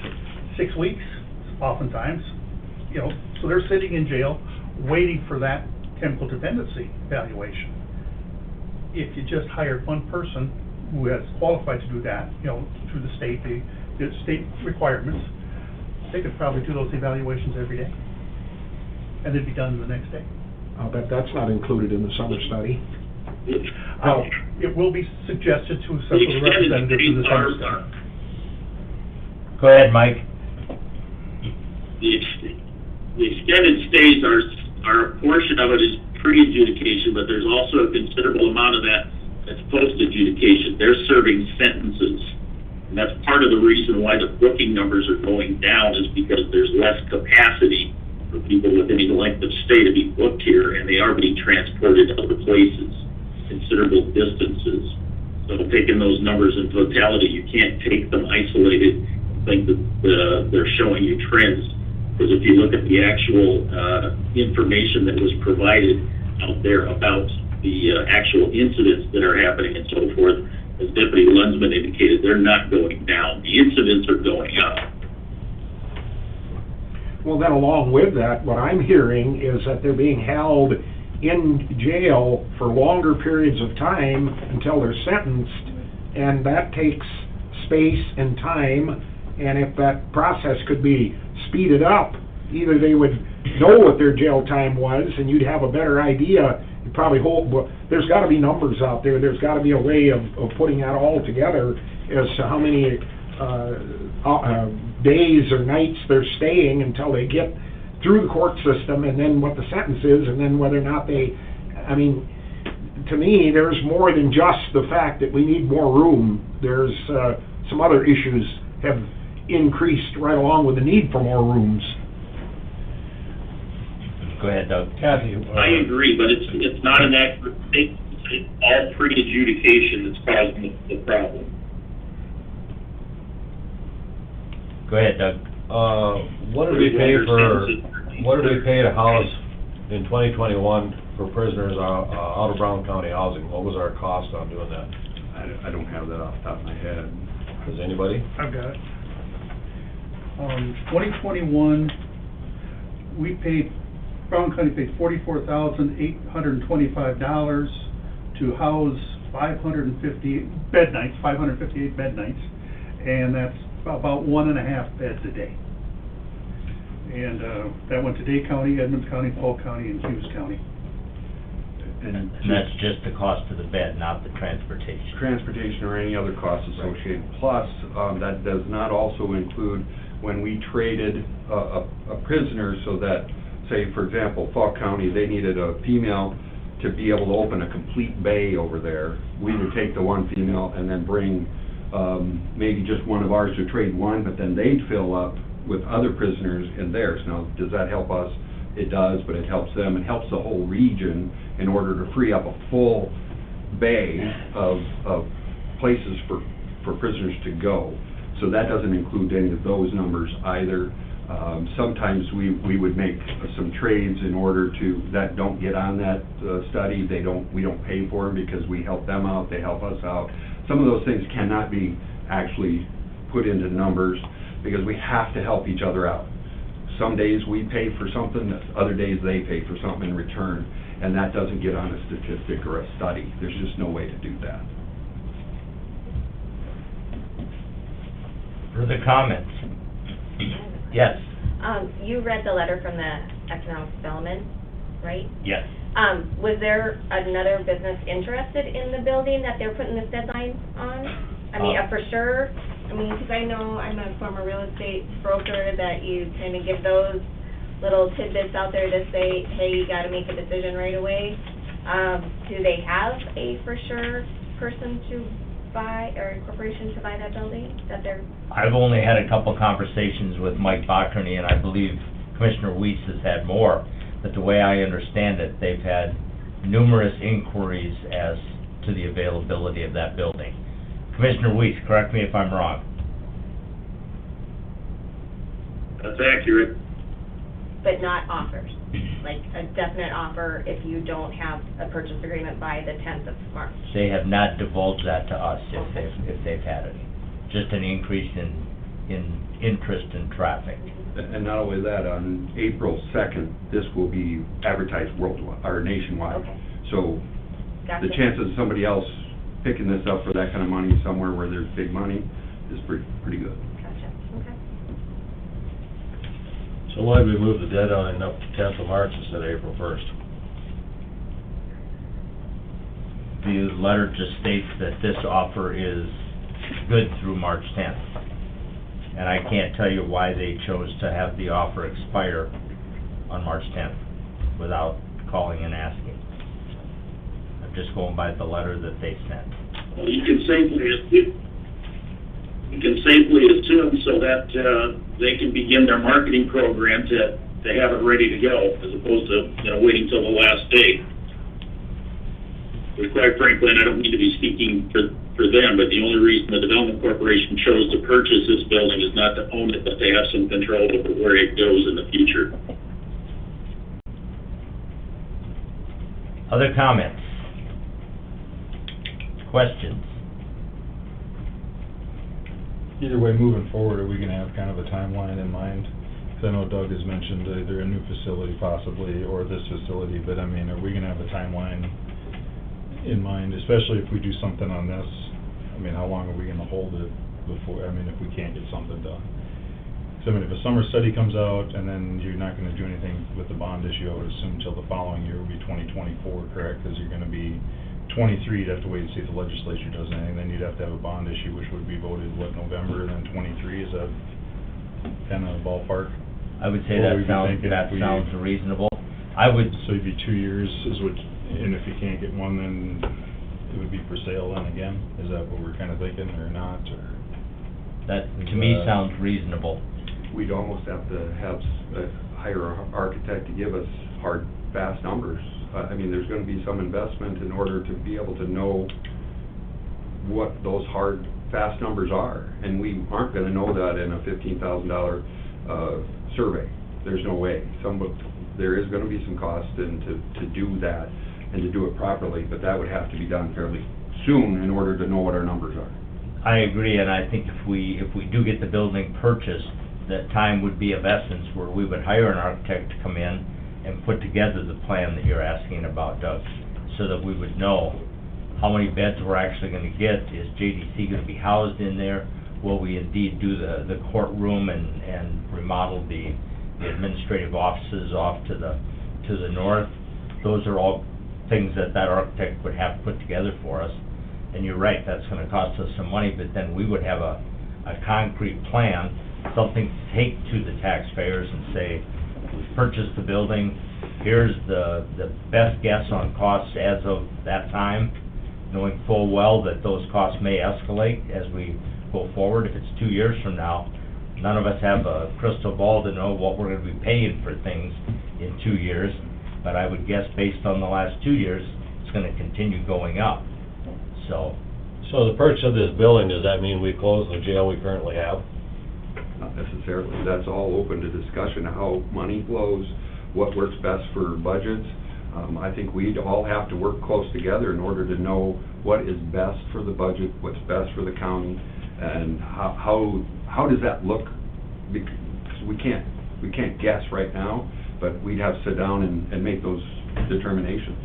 6 weeks, oftentimes. You know, so they're sitting in jail waiting for that chemical dependency evaluation. If you just hired one person who has qualified to do that, you know, through the state requirements, they could probably do those evaluations every day, and they'd be done the next day. I'll bet that's not included in the summer study. It will be suggested to some of the representatives in the summer study. Go ahead, Mike. The extended stays are a portion of it is pre-adjudication, but there's also a considerable amount of that that's post-adjudication. They're serving sentences. And that's part of the reason why the booking numbers are going down, is because there's less capacity for people with any length of stay to be booked here, and they are being transported to other places, considerable distances. So taking those numbers in totality, you can't take them isolated and think that they're showing you trends. Because if you look at the actual information that was provided out there about the actual incidents that are happening and so forth, as Deputy Lensman indicated, they're not going down. The incidents are going up. Well, then along with that, what I'm hearing is that they're being held in jail for longer periods of time until they're sentenced, and that takes space and time, and if that process could be speeded up, either they would know what their jail time was, and you'd have a better idea. You'd probably well, there's got to be numbers out there. There's got to be a way of putting that all together as to how many days or nights they're staying until they get through the court system, and then what the sentence is, and then whether or not they, I mean, to me, there's more than just the fact that we need more room. There's some other issues have increased right along with the need for more rooms. Go ahead, Doug. Kathy? I agree, but it's not an accurate statement. It's all pre-adjudication that's causing the problem. Go ahead, Doug. What did we pay to house in 2021 for prisoners out of Brown County housing? What was our cost on doing that? I don't have that off the top of my head. Does anybody? I've got it. 2021, Brown County paid $44,825 to house 558 bed nights, and that's about 1.5 beds a day. And that went to Day County, Edmonds County, Polk County, and Hughes County. And that's just the cost of the bed, not the transportation. Transportation or any other costs associated. Plus, that does not also include when we traded a prisoner so that, say, for example, Polk County, they needed a female to be able to open a complete bay over there. We would take the one female and then bring maybe just one of ours to trade one, but then they'd fill up with other prisoners in theirs. Now, does that help us? It does, but it helps them. It helps the whole region in order to free up a full bay of places for prisoners to go. So that doesn't include any of those numbers either. Sometimes we would make some trades in order to, that don't get on that study. We don't pay for them because we help them out, they help us out. Some of those things cannot be actually put into numbers because we have to help each other out. Some days we pay for something, other days they pay for something in return, and that doesn't get on a statistic or a study. There's just no way to do that. Further comments? Yes. You read the letter from the Economic Development, right? Yes. Was there another business interested in the building that they're putting this deadline on? I mean, for sure, because I know I'm a former real estate broker, that you kind of give those little tidbits out there to say, hey, you gotta make a decision right away. Do they have a for sure person to buy, or incorporation to buy that building, that they're, I've only had a couple conversations with Mike Bockerny, and I believe Commissioner Weiss has had more, but the way I understand it, they've had numerous inquiries as to the availability of that building. Commissioner Weiss, correct me if I'm wrong. That's accurate. but not offers? Like a definite offer if you don't have a purchase agreement by the 10th of March? They have not divulged that to us Okay. if they've had it. Just an increase in interest in traffic. And not only that, on April 2nd, this will be advertised worldwide, or nationwide. Okay. So Gotcha. the chances of somebody else picking this up for that kind of money somewhere where there's big money is pretty good. Gotcha, okay. So why'd we move the deadline up to 10th of March instead of April 1st? The letter just states that this offer is good through March 10th. And I can't tell you why they chose to have the offer expire on March 10th without calling and asking. I'm just going by the letter that they sent. Well, you can safely assume so that they can begin their marketing program to have it ready to go, as opposed to, waiting till the last day. But quite frankly, and I don't mean to be speaking for them, but the only reason the Development Corporation chose to purchase this building is not to own it, but to have some control over where it goes in the future. Other comments? Questions? Either way, moving forward, are we gonna have kind of a timeline in mind? 'Cause I know Doug has mentioned either a new facility possibly, or this facility, but I mean, are we gonna have a timeline in mind, especially if we do something on this? I mean, how long are we gonna hold it before, if we can't get something done? So, if a summer study comes out, and then you're not gonna do anything with the bond issue, I would assume till the following year would be 2024, correct? 'Cause you're gonna be 23, you'd have to wait and see if the legislature does anything, then you'd have to have a bond issue, which would be voted, November, and then 23, is that kind of ballpark? I would say What that would we be sounds, thinking that if we- sounds reasonable. I would, So it'd be 2 years is what, and if you can't get one, then it would be for sale then again? Is that what we're kind of thinking, or not, or? that, to me, sounds reasonable. We'd almost have to hire an architect to give us hard, fast numbers. There's gonna be some investment in order to be able to know what those hard, fast numbers are. And we aren't gonna know that in a $15,000 survey. There's no way. There is gonna be some cost to do that and to do it properly, but that would have to be done fairly soon in order to know what our numbers are. I agree, and I think if we do get the building purchased, that time would be of essence where we would hire an architect to come in and put together the plan that you're asking about, Doug, so that we would know how many beds we're actually gonna get. Is JDC gonna be housed in there? Will we indeed do the courtroom and remodel the administrative offices off to the north? Those are all things that architect would have put together for us. And you're right, that's gonna cost us some money, but then we would have a concrete plan, something to take to the taxpayers and say, we've purchased the building, here's the best guess on costs as of that time, knowing full well that those costs may escalate as we go forward. If it's 2 years from now, none of us have a crystal ball to know what we're gonna be paying for things in 2 years, but I would guess based on the last 2 years, it's gonna continue going up, so. So the purchase of this building, does that mean we close the jail we currently have? Not necessarily. That's all open to discussion, how money flows, what works best for budgets. I think we'd all have to work close together in order to know what is best for the budget, what's best for the county, and how does that look? Because we can't guess right now, but we'd have to sit down and make those determinations.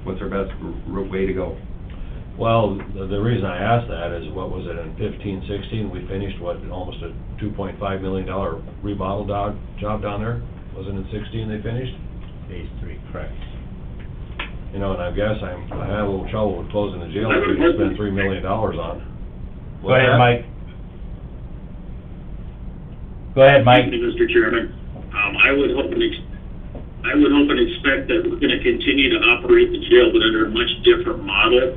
What's our best way to go? Well, the reason I asked that is, what was it, in 15, 16, we finished, almost a $2.5 million remodel job down there? Wasn't it 16 they finished? Phase 3, correct. And I guess I had a little trouble with closing the jail that we spent $3 million on. Go ahead, Mike. Go ahead, Mike. Thank you, Mr. Chairman. I would hope and expect that we're gonna continue to operate the jail, but under a much different model.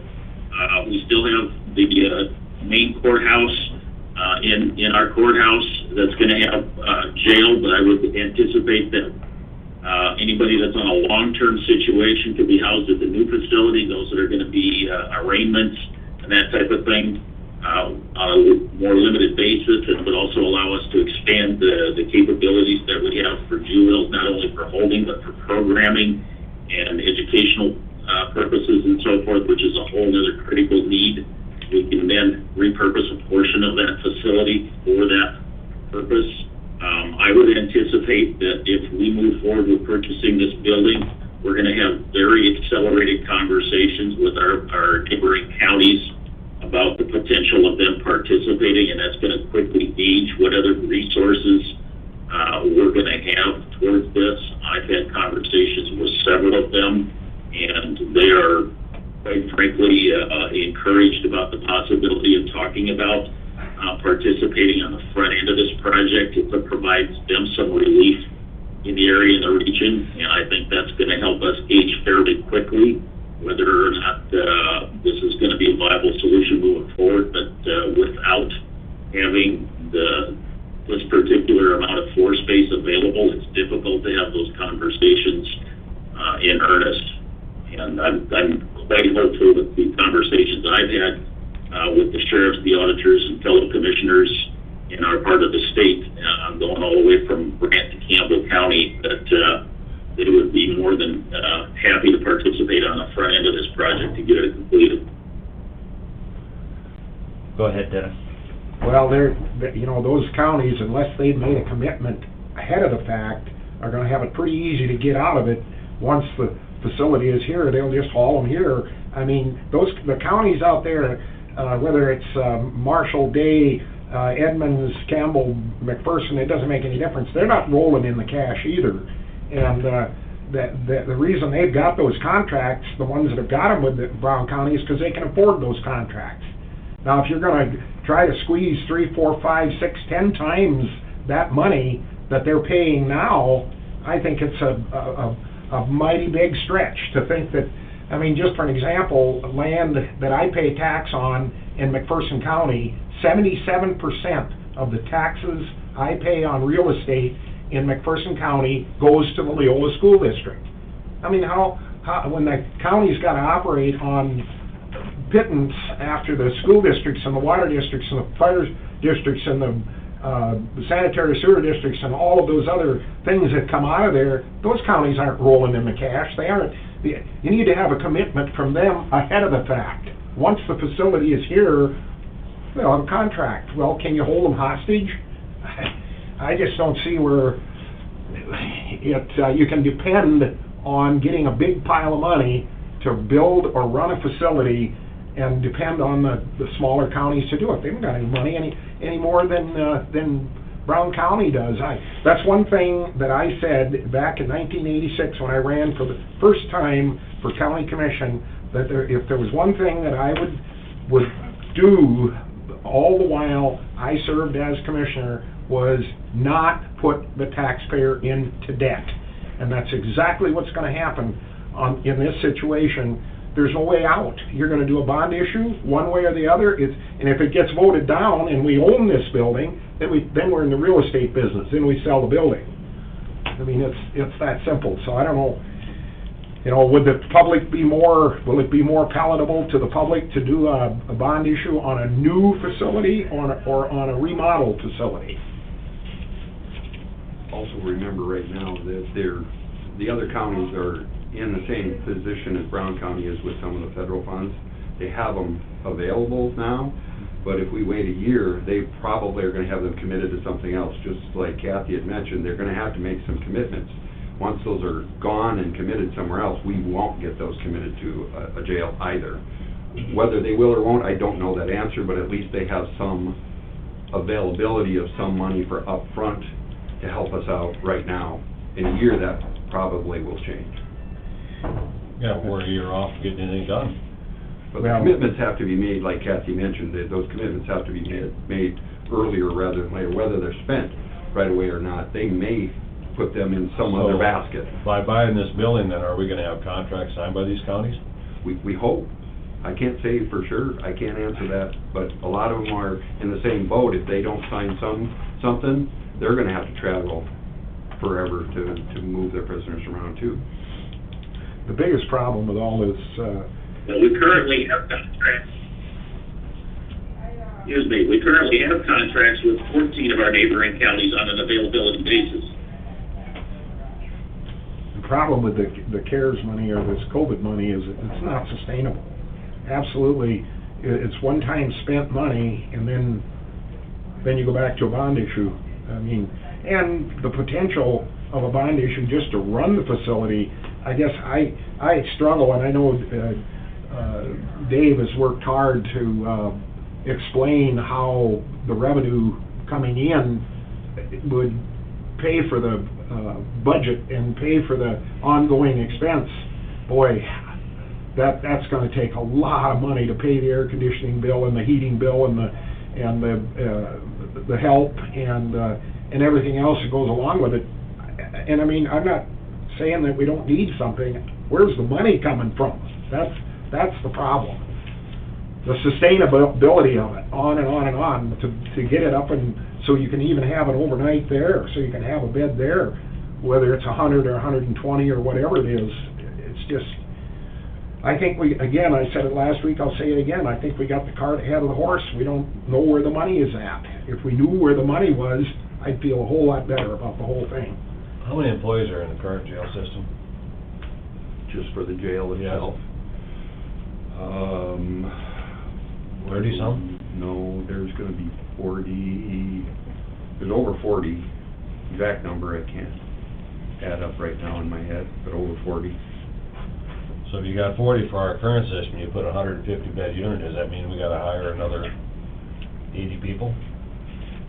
We still have the main courthouse, in our courthouse that's gonna have, jail, but I would anticipate that, anybody that's on a long-term situation could be housed at the new facility, those that are gonna be, arraignments and that type of thing, on a more limited basis. It would also allow us to expand the capabilities that we have for juveniles, not only for holding, but for programming and educational, purposes and so forth, which is a whole other critical need. We can then repurpose a portion of that facility for that purpose. I would anticipate that if we move forward with purchasing this building, we're gonna have very accelerated conversations with our neighboring counties about the potential of them participating, and that's gonna quickly gauge what other resources, we're gonna have towards this. I've had conversations with several of them, and they are, quite frankly, encouraged about the possibility of talking about participating on the front end of this project. It provides them some relief in the area and the region, and I think that's gonna help us gauge fairly quickly whether or not this is gonna be a viable solution moving forward. But without having this particular amount of floor space available, it's difficult to have those conversations in earnest. And I'm quite hopeful that the conversations I've had with the sheriffs, the auditors, and fellow commissioners in our part of the state, going all the way from Brant to Campbell County, that they would be more than happy to participate on the front end of this project to get it completed. Go ahead, Dennis. Well, those counties, unless they've made a commitment ahead of the fact, are gonna have it pretty easy to get out of it. Once the facility is here, they'll just haul them here. I mean, the counties out there, whether it's Marshall, Day, Edmonds, Campbell, McPherson, it doesn't make any difference. They're not rolling in the cash either. And the reason they've got those contracts, the ones that have got them with the Brown County, is because they can afford those contracts. Now, if you're going to try to squeeze 3, 4, 5, 6, 10 times that money that they're paying now, I think it's a mighty big stretch to think that. I mean, just for an example, land that I pay tax on in McPherson County, 77% of the taxes I pay on real estate in McPherson County goes to the Leola School District. I mean, how when the county's got to operate on pittance after the school districts and the water districts and the fire districts and the sanitary sewer districts and all of those other things that come out of there, those counties aren't rolling in the cash. They aren't. You need to have a commitment from them ahead of the fact. Once the facility is here, they'll have a contract. Well, can you hold them hostage? I just don't see where you can depend on getting a big pile of money to build or run a facility and depend on the smaller counties to do it. They haven't got any money any more than Brown County does. That's one thing that I said back in 1986 when I ran for the first time for county commission, that if there was one thing that I would do all the while I served as commissioner, was not put the taxpayer into debt. And that's exactly what's going to happen in this situation. There's no way out. You're going to do a bond issue one way or the other. And if it gets voted down and we own this building, then we're in the real estate business. Then we sell the building. I mean, it's that simple. So I don't know. Will it be more palatable to the public to do a bond issue on a new facility or on a remodeled facility? Also remember right now that the other counties are in the same position as Brown County is with some of the federal funds. They have them available now, but if we wait a year, they probably are going to have them committed to something else. Just like Kathy had mentioned, they're going to have to make some commitments. Once those are gone and committed somewhere else, we won't get those committed to a jail either. Whether they will or won't, I don't know that answer, but at least they have some availability of some money for upfront to help us out right now. In a year, that probably will change. Yeah, we're a year off getting anything done. But the commitments have to be made, like Kathy mentioned, those commitments have to be made earlier rather than later. Whether they're spent right away or not, they may put them in some other basket. By buying this building, then, are we gonna have contracts signed by these counties? We hope. I can't say for sure, I can't answer that, but a lot of them are in the same boat. If they don't sign something, they're gonna have to travel forever to move their prisoners around too. The biggest problem with all this, Well, we currently have contracts. Excuse me, we currently have contracts with 14 of our neighboring counties on an availability basis. the problem with the CARES money or this COVID money is it's not sustainable. Absolutely, it's one-time spent money, and then you go back to a bond issue. I mean, and the potential of a bond issue just to run the facility, I guess I struggle, and I know Dave has worked hard to explain how the revenue coming in would pay for the budget and pay for the ongoing expense. Boy, that's gonna take a lot of money to pay the air conditioning bill and the heating bill and the help and everything else that goes along with it. And I mean, I'm not saying that we don't need something. Where's the money coming from? That's the problem. The sustainability of it, on and on and on, to get it up and so you can even have an overnight there, so you can have a bed there, whether it's 100 or 120 or whatever it is. It's just, I think again, I said it last week, I'll say it again, I think we got the cart ahead of the horse. We don't know where the money is at. If we knew where the money was, I'd feel a whole lot better about the whole thing. How many employees are in the current jail system? Just for the jail itself. 30-some? No, there's gonna be 40, there's over 40. Exact number I can't add up right now in my head, but over 40. So if you got 40 for our current system, you put a 150-bed unit, does that mean we gotta hire another 80 people?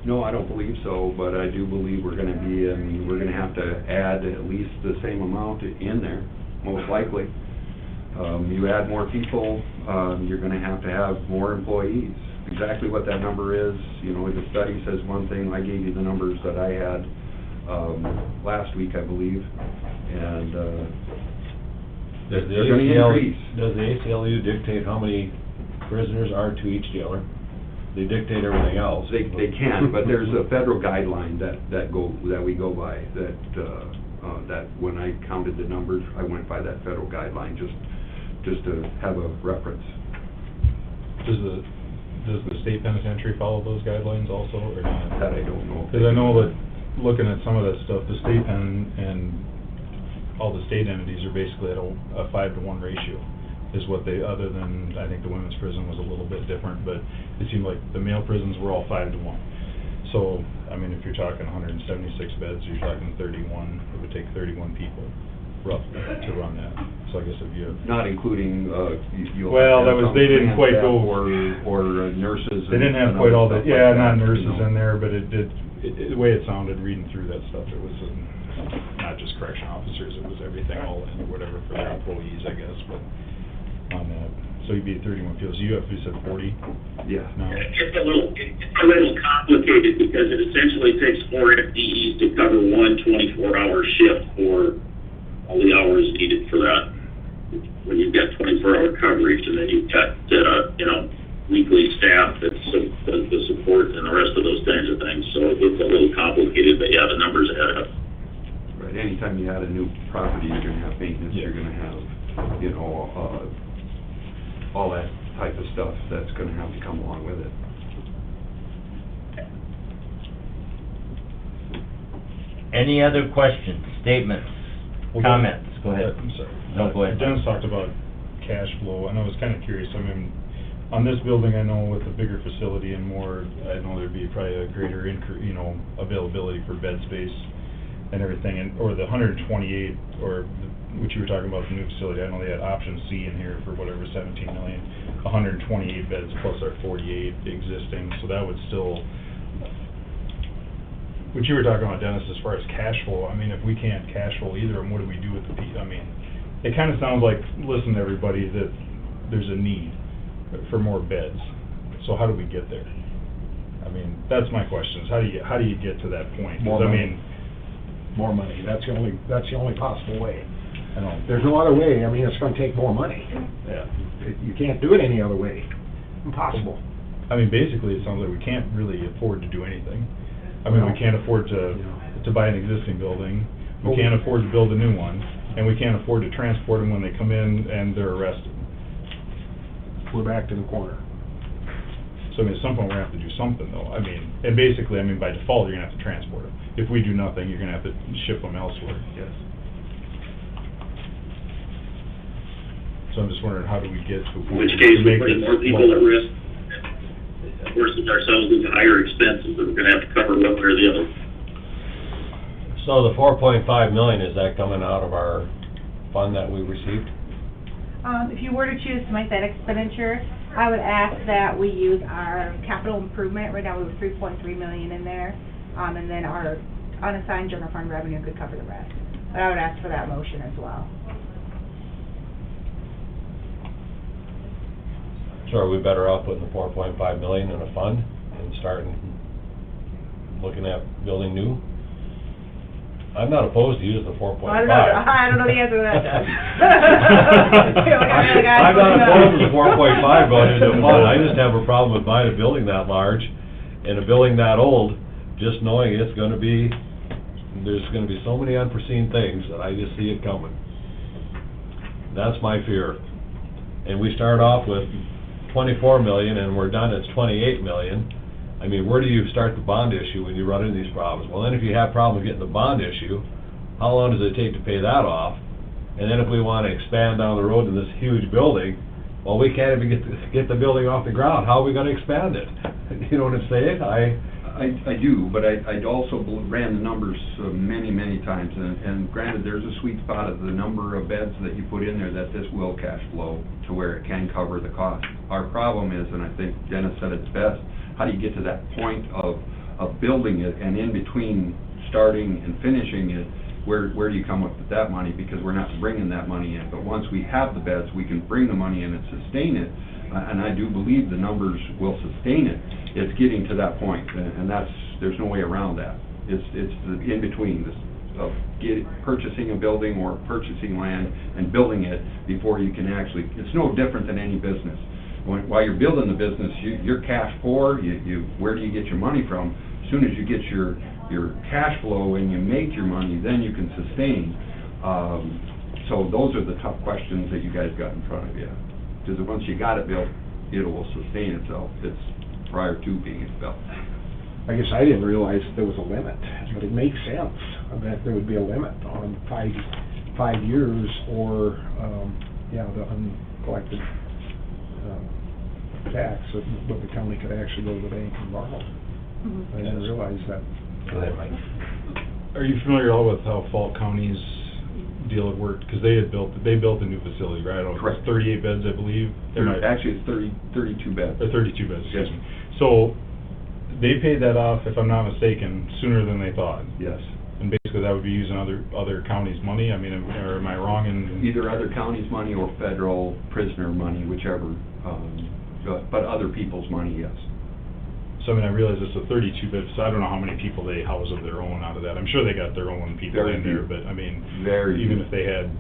No, I don't believe so, but I do believe we're gonna have to add at least the same amount in there, most likely. You add more people, you're gonna have more employees. Exactly what that number is, the study says one thing, I gave you the numbers that I had, last week, I believe, and, Does the they're gonna increase. Does the ACLU dictate how many prisoners are to each jailer? They dictate everything else. They can, but there's a federal guideline that we go by, that when I counted the numbers, I went by that federal guideline, just to have a reference. Does the state penitentiary follow those guidelines also, or not? That I don't know. Because I know that, looking at some of that stuff, the state pen and all the state entities are basically at a 5-to-1 ratio, is what they, other than, I think the women's prison was a little bit different, but it seemed like the male prisons were all 5-to-1. So, I mean, if you're talking 176 beds, you're talking 31, it would take 31 people roughly to run that. So I guess if you... Not including, you'll... Well, they didn't quite go... Or nurses. They didn't have quite all the, not nurses in there, but the way it sounded, reading through that stuff, it was not just correction officers, it was everything all in, or whatever, for their employees, I guess, but on that. So you'd be at 31 people, so you said 40? Yeah. No. It's a little complicated because it essentially takes 4 FTEs to cover one 24-hour shift for all the hours needed for that. When you've got 24-hour coverage, and then you've got, weekly staff that does the support and the rest of those kinds of things. So it's a little complicated, but yeah, the numbers add up. Right, anytime you add a new property, you're gonna have maintenance, you're gonna have, all that type of stuff that's gonna have to come along with it. Any other questions, statements, comments? Go ahead. I'm sorry. No, go ahead. Dennis talked about cash flow, and I was kind of curious, I mean, on this building, I know with a bigger facility and more, I know there'd be probably a greater availability for bed space and everything, or the 128, or what you were talking about, the new facility, I know they had option C in here for whatever, 17 million, 128 beds plus our 48 existing, so that would still, what you were talking about, Dennis, as far as cash flow, I mean, if we can't cash flow either, and what do we do with I mean, it kind of sounds like, listen to everybody, that there's a need for more beds, so how do we get there? I mean, that's my question, is how do you get to that point? 'Cause, More money. I mean, More money, that's the only possible way. You know, there's no other way, I mean, it's gonna take more money. Yeah. You can't do it any other way. Impossible. I mean, basically, it sounds like we can't really afford to do anything. I mean, we can't afford to buy an existing building, we can't afford to build a new one, and we can't afford to transport them when they come in and they're arrested. We're back to the corner. So, I mean, at some point, we're gonna have to do something, though. I mean, and basically, I mean, by default, you're gonna have to transport them. If we do nothing, you're gonna have to ship them elsewhere. Yes. So I'm just wondering, how do we get to... In which case, we're make putting this more people at lower? risk, forcing ourselves into higher expenses that we're gonna have to cover one way or the other. So the 4.5 million, is that coming out of our fund that we received? If you were to choose to make that expenditure, I would ask that we use our capital improvement. Right now, we have 3.3 million in there, and then our unassigned general fund revenue could cover the rest. But I would ask for that motion as well. So are we better off putting the 4.5 million in a fund and starting looking at building new? I'm not opposed to using the 4.5. I don't know the answer to that, Doug. I'm not opposed to the 4.5 going into a fund. I just have a problem with buying a building that large and a building that old, just knowing it's gonna be, there's gonna be so many unforeseen things that I just see it coming. That's my fear. And we start off with 24 million and we're done, it's 28 million. I mean, where do you start the bond issue when you run into these problems? Well, then if you have problems getting the bond issue, how long does it take to pay that off? And then if we want to expand down the road to this huge building, well, we can't even get the building off the ground. How are we going to expand it? You know what I'm saying? I do, but I also ran the numbers many, many times, and granted, there's a sweet spot of the number of beds that you put in there that this will cash flow to where it can cover the cost. Our problem is, and I think Dennis said it best, how do you get to that point of building it, and in between starting and finishing it, where do you come up with that money? Because we're not bringing that money in, but once we have the beds, we can bring the money in and sustain it, and I do believe the numbers will sustain it. It's getting to that point, and there's no way around that. It's the in-between, this of purchasing a building or purchasing land and building it before you can actually, it's no different than any business. While you're building the business, you're cash poor, where do you get your money from? As soon as you get your cash flow and you make your money, then you can sustain. So those are the tough questions that you guys got in front of you. Because once you got it built, it will sustain itself. It's prior to being built. I guess I didn't realize that there was a limit, but it makes sense that there would be a limit on 5 years or, the uncollected tax, but the county could actually go to the bank and borrow. I didn't realize that. Go ahead, Mike. Are you familiar at all with how Falk County's deal had worked? Because they built a new facility, right? Correct. 38 beds, I believe. Actually, it's 32 beds. Or 32 beds, excuse Yes. me. So, they paid that off, if I'm not mistaken, sooner than they thought. Yes. And basically, that would be using other counties' money. I mean, or am I wrong in? Either other counties' money or federal prisoner money, whichever, but other people's money, yes. So, I mean, I realize it's a 32 bed, so I don't know how many people they house of their own out of that. I'm sure they got their own people Very in there, few. but I mean, Very even few. if they had,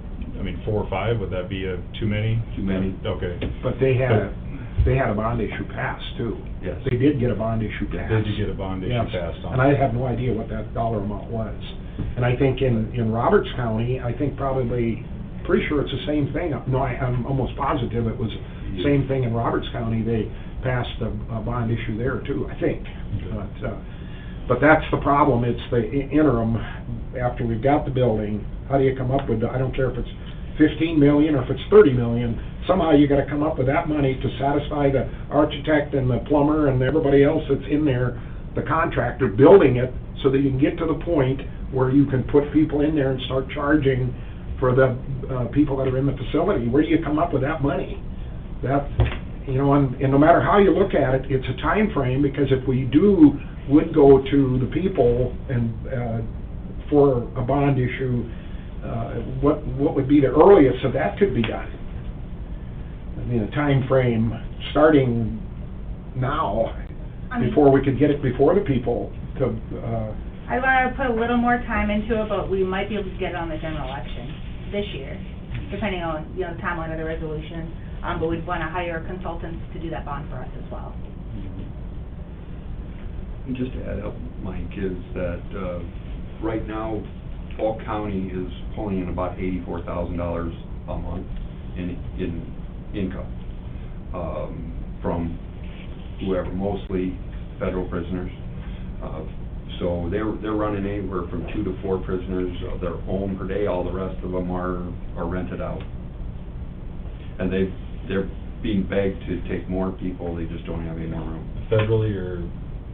4 or 5, would that be too many? Too many. Okay. But they had a bond issue passed too. Yes. They did get a bond issue passed. They did get a bond issue Yes. passed on. And I have no idea what that dollar amount was. And I think in Roberts County, I think probably, pretty sure it's the same thing. No, I'm almost positive it was the same thing in Roberts County. They passed a bond issue there too, I think. But that's the problem. It's the interim, after we've got the building, how do you come up with, I don't care if it's 15 million or if it's 30 million, somehow you gotta come up with that money to satisfy the architect and the plumber and everybody else that's in there, the contractor building it, so that you can get to the point where you can put people in there and start charging for the people that are in the facility. Where do you come up with that money? That, and no matter how you look at it, it's a time frame, because if we would go to the people and for a bond issue, what would be the earliest that could be done? I mean, a time frame starting now, before we could get it before the people to, I want to put a little more time into it, but we might be able to get it on the general election. this year, depending on, you know, the timeline of the resolution. But we'd wanna hire consultants to do that bond for us as well. And just to add up, Mike, is that, right now, Falk County is pulling in about $84,000 a month in income, from whoever, mostly federal prisoners. So they're running anywhere from 2 to 4 prisoners of their own per day. All the rest of them are rented out. And they're being begged to take more people, they just don't have any more room. Federally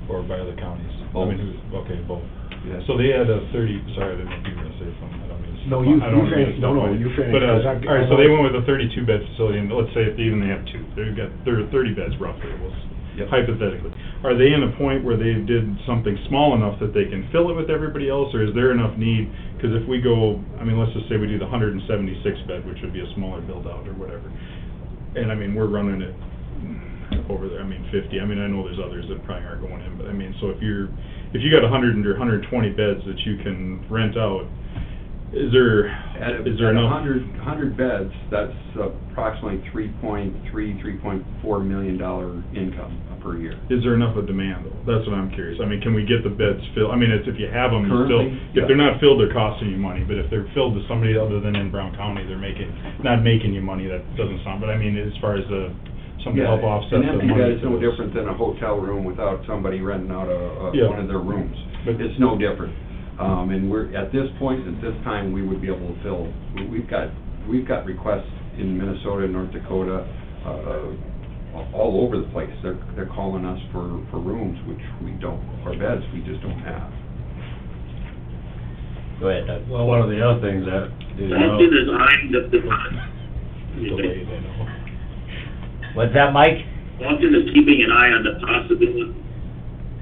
or by the counties? Both. I mean, okay, both. Yeah. So they had a 30, sorry, I didn't know if you were gonna say something, I don't mean to. No, you I don't mean to finish. No, stop you finish, But, 'cause all right, so they went with a 32-bed facility, and let's say if even they have 2, there are 30 beds roughly, Yep. hypothetically. Are they in a point where they did something small enough that they can fill it with everybody else, or is there enough need? Because if we go, I mean, let's just say we do the 176 bed, which would be a smaller build-out or whatever, and I mean, we're running it over there, I mean, 50, I mean, I know there's others that probably aren't going in, but I mean, so if you got 100 or 120 beds that you can rent out, is there enough? 100 beds, that's approximately $3.4 million income per year. Is there enough of demand, though? That's what I'm curious. I mean, can we get the beds filled? I mean, it's if you have them, you still, Currently, yeah. if they're not filled, they're costing you money, but if they're filled with somebody other than in Brown County, they're not making you money, that doesn't sound, but I mean, as far as something to help offset the money. An empty bed is no for this. different than a hotel room without somebody renting out Yeah. one of their rooms. But- It's no different. And we're, at this point, at this time, we would be able to fill, we've got requests in Minnesota, North Dakota, all over the place. They're calling us for rooms, which we don't, or beds, we just don't have. Go ahead, Doug. Well, one of the other things that, you know, Falcon is eyeing the Delayed, I know. What's that, Mike? Falcon is keeping an eye on the possibility.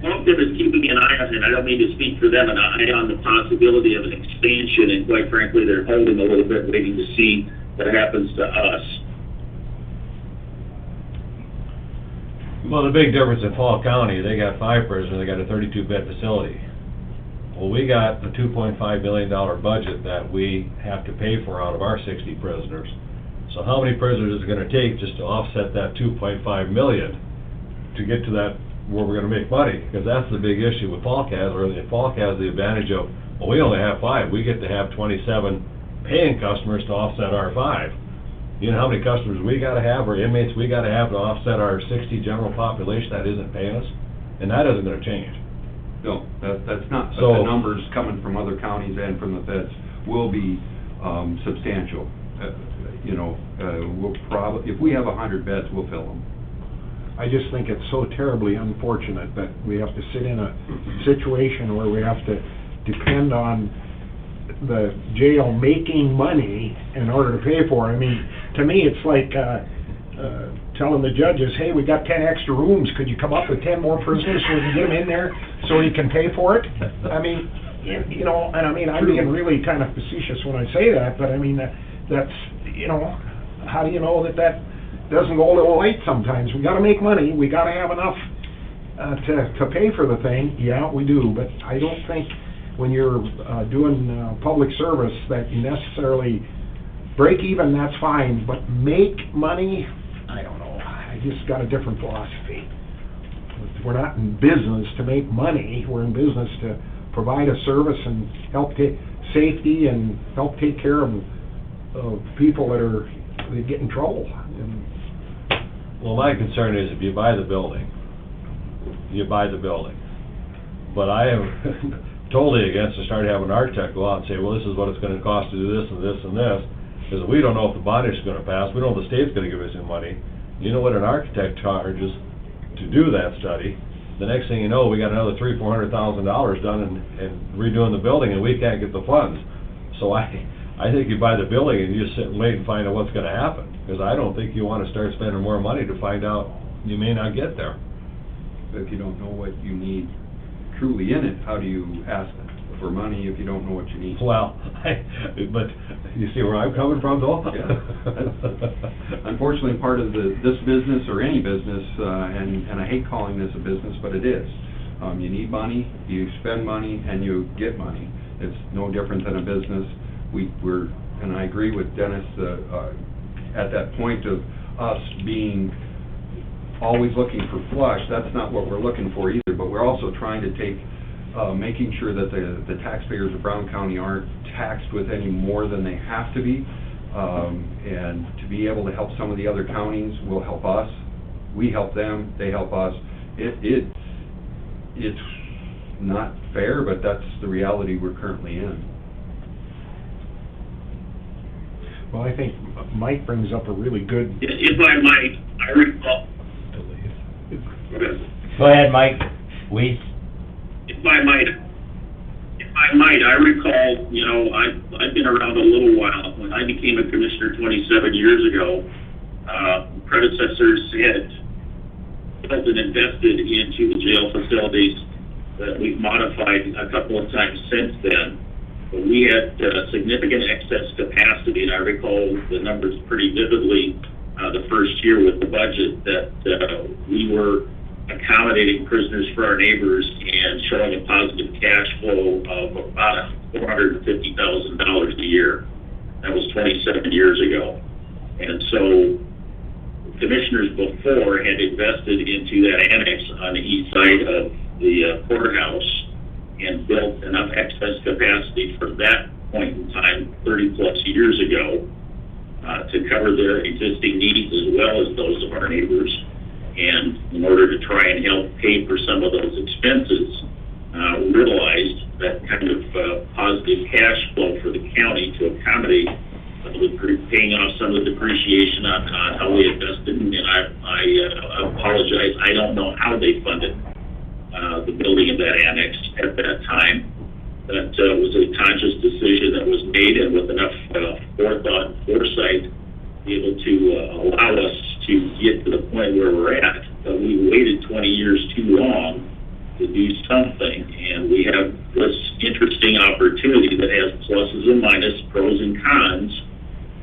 Falcon is keeping an eye on, and I don't mean to speak for them, an eye on the possibility of an expansion, and quite frankly, they're holding a little bit, waiting to see what happens to us. well, the big difference in Falk County, they got 5 prisoners, they got a 32-bed facility. Well, we got the $2.5 million budget that we have to pay for out of our 60 prisoners. So how many prisoners is it gonna take just to offset that $2.5 million to get to that, where we're gonna make money? Because that's the big issue with Falk has, or Falk has the advantage of, well, we only have 5, we get to have 27 paying customers to offset our 5. You know how many customers we gotta have, or inmates we gotta have to offset our 60 general population that isn't paying us? And that isn't gonna change. No, that's not, but So- the numbers coming from other counties and from the feds will be substantial. You know, we'll if we have 100 beds, we'll fill them. I just think it's so terribly unfortunate that we have to sit in a situation where we have to depend on the jail making money in order to pay for it. I mean, to me, it's like, telling the judges, hey, we got 10 extra rooms, could you come up with 10 more prisoners so we can get them in there so you can pay for it? I mean, you know, and I mean, I'm being really kind of facetious when I say that, but I mean, that's, you know, how do you know that doesn't go a little late sometimes? We gotta make money, we gotta have enough to pay for the thing, yeah, we do, but I don't think when you're doing public service that you necessarily break even, that's fine, but make money, I don't know, I just got a different philosophy. We're not in business to make money, we're in business to provide a service and help take safety and help take care of people that get in trouble. And Well, my concern is if you buy the building, you buy the building. But I am totally against to start having an architect go out and say, well, this is what it's gonna cost to do this and this and this, because we don't know if the bond issue's gonna pass, we don't know if the state's gonna give us any money. You know what an architect charges to do that study? The next thing you know, we got another $300,000-$400,000 done in redoing the building, and we can't get the funds. So I think you buy the building and you just sit and wait and find out what's gonna happen, because I don't think you wanna start spending more money to find out you may not get there. If you don't know what you need truly in it, how do you ask for money if you don't know what you need? Well, but you see where I'm coming from, though? Yeah. Unfortunately, part of this business, or any business, and I hate calling this a business, but it is. You need money, you spend money, and you get money. It's no different than a business. We're and I agree with Dennis, at that point of us being always looking for flush, that's not what we're looking for either, but we're also trying to take, making sure that the taxpayers of Brown County aren't taxed with any more than they have to be, and to be able to help some of the other counties will help us. We help them, they help us. It's not fair, but that's the reality we're currently in. Well, I think Mike brings up a really good, If I might, I recall, Go ahead, Mike. Weiss. if I might, I recall, you know, I've been around a little while. When I became a commissioner 27 years ago, predecessors had built and invested into the jail facilities that we've modified a couple of times since then. But we had significant excess capacity, and I recall the numbers pretty vividly the first year with the budget that we were accommodating prisoners for our neighbors and showing a positive cash flow of about $450,000 a year. That was 27 years ago. And so commissioners before had invested into that annex on the east side of the courthouse and built enough excess capacity for that point in time, 30 plus years ago, to cover their existing needs as well as those of our neighbors. And in order to try and help pay for some of those expenses, realized that kind of positive cash flow for the county to accommodate paying off some of the depreciation on how we invested. And I apologize, I don't know how they funded the building of that annex at that time. That was a conscious decision that was made, and with enough forethought and foresight, be able to allow us to get to the point where we're at. But we waited 20 years too long to do something, and we have this interesting opportunity that has pluses and minuses, pros and cons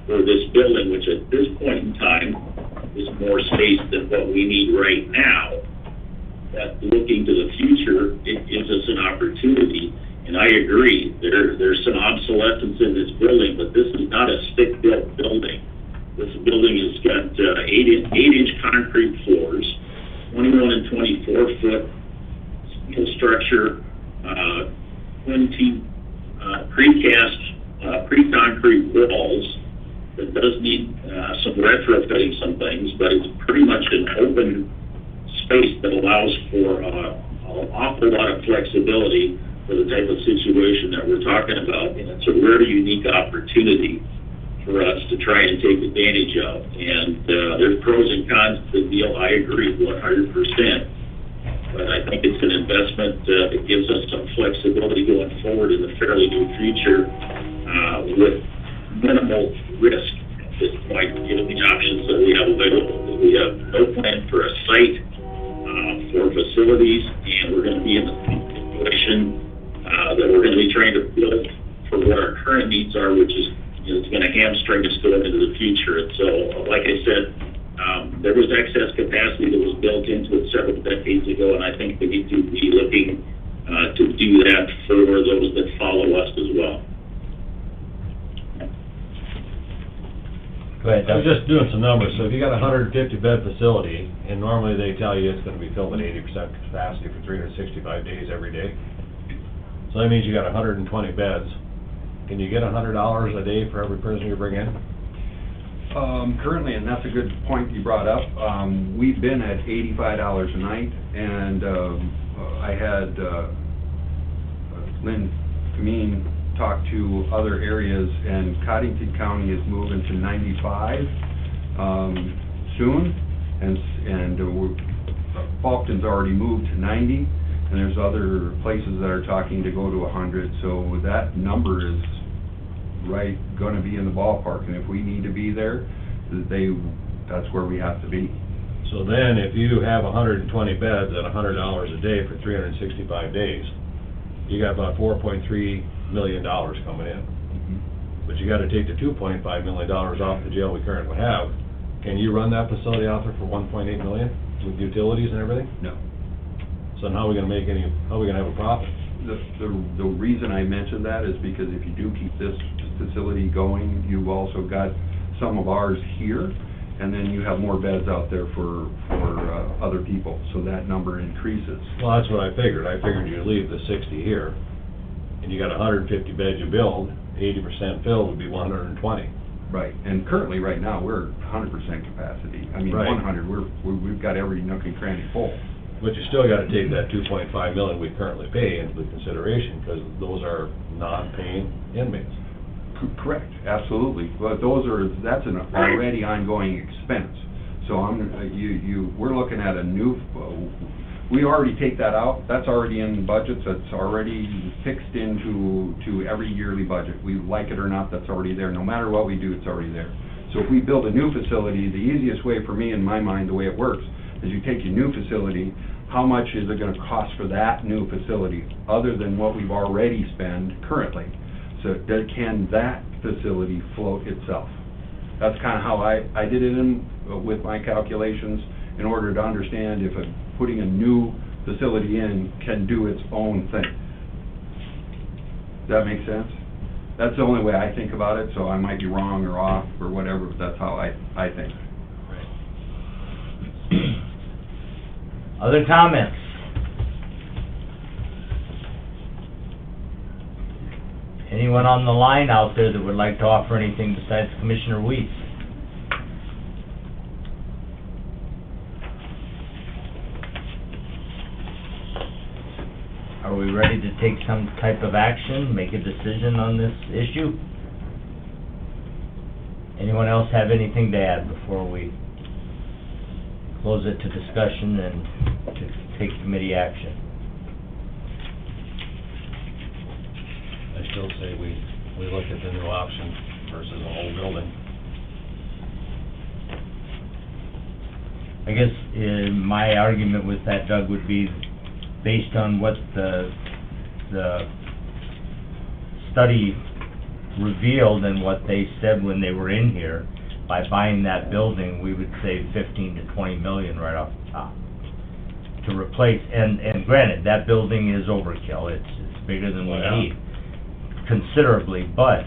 for this building, which at this point in time is more space than what we need right now. But looking to the future, it gives us an opportunity. And I agree, there's some obsolescence in this building, but this is not a stick-built building. This building has got 8-inch concrete floors, 21 and 24-foot steel structure, 20 precast, pre-concrete walls that does need some retrofitting some things, but it's pretty much an open space that allows for an awful lot of flexibility for the type of situation that we're talking about. And it's a very unique opportunity for us to try and take advantage of. And there's pros and cons to the deal, I agree 100%. But I think it's an investment that gives us some flexibility going forward in the fairly near future with minimal risk at this point, given the options that we have available. We have no plan for a site for facilities, and we're going to be in the situation that we're going to be trying to build for what our current needs are, which is, you know, it's going to hamstring us going into the future. And so, like I said, there was excess capacity that was built into it several decades ago, and I think we need to be looking to do that for those that follow us as well. Go ahead, I Doug. was just doing some numbers, so if you got a 150-bed facility, and normally they tell you it's gonna be filled at 80% capacity for 365 days every day, so that means you got 120 beds. Can you get $100 a day for every person you bring in? Currently, and that's a good point you brought up, we've been at $85 a night, and I had Lynn Kameen talk to other areas, and Cottington County is moving to 95 soon, and Faulkton's already moved to 90, and there's other places that are talking to go to 100, so that number is right, gonna be in the ballpark, and if we need to be there, that's where we have to be. So then, if you have 120 beds at $100 a day for 365 days, you got about $4.3 million coming in. But you gotta take the $2.5 million off the jail we currently have. Can you run that facility out there for $1.8 million with utilities and everything? No. So how are we gonna have a profit? The reason I mentioned that is because if you do keep this facility going, you've also got some of ours here, and then you have more beds out there for other people, so that number increases. Well, that's what I figured. I figured you leave the 60 here, and you got 150 beds you build, 80% filled would be 120. Right, and currently, right now, we're 100% capacity. I mean, Right. 100, we've got every nook and cranny full. But you still gotta take that 2.5 million we currently pay into consideration, because those are non-paying inmates. Correct, absolutely. But that's an already ongoing expense. So we're looking at a new, we already take that out, that's already in budgets, that's already fixed into every yearly budget. We like it or not, that's already there. No matter what we do, it's already there. So if we build a new facility, the easiest way for me, in my mind, the way it works, is you take your new facility, how much is it gonna cost for that new facility, other than what we've already spent currently? So can that facility float itself? That's kinda how I did it with my calculations, in order to understand if putting a new facility in can do its own thing. Does that make sense? That's the only way I think about it, so I might be wrong or off or whatever, but that's how I think. Other comments? Anyone on the line out there that would like to offer anything besides Commissioner Weiss? Are we ready to take some type of action, make a decision on this issue? Anyone else have anything to add before we close it to discussion and to take committee action? I still say we look at the new option versus a whole building. I guess my argument with that, Doug, would be based on what the study revealed and what they said when they were in here. By buying that building, we would save 15 to 20 million right off the top. To replace, and granted, that building is overkill, it's bigger than we need considerably, but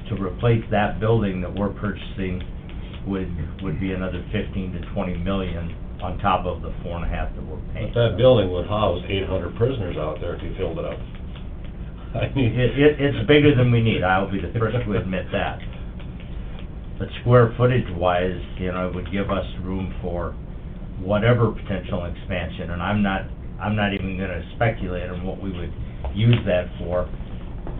to replace that building that we're purchasing would be another 15 to 20 million on top of the 4.5 that we're paying. But that building would house 800 prisoners out there if you filled it up. I mean, It's bigger than we need, I'll be the first to admit that. But square footage wise, it would give us room for whatever potential expansion, and I'm not even gonna speculate on what we would use that for,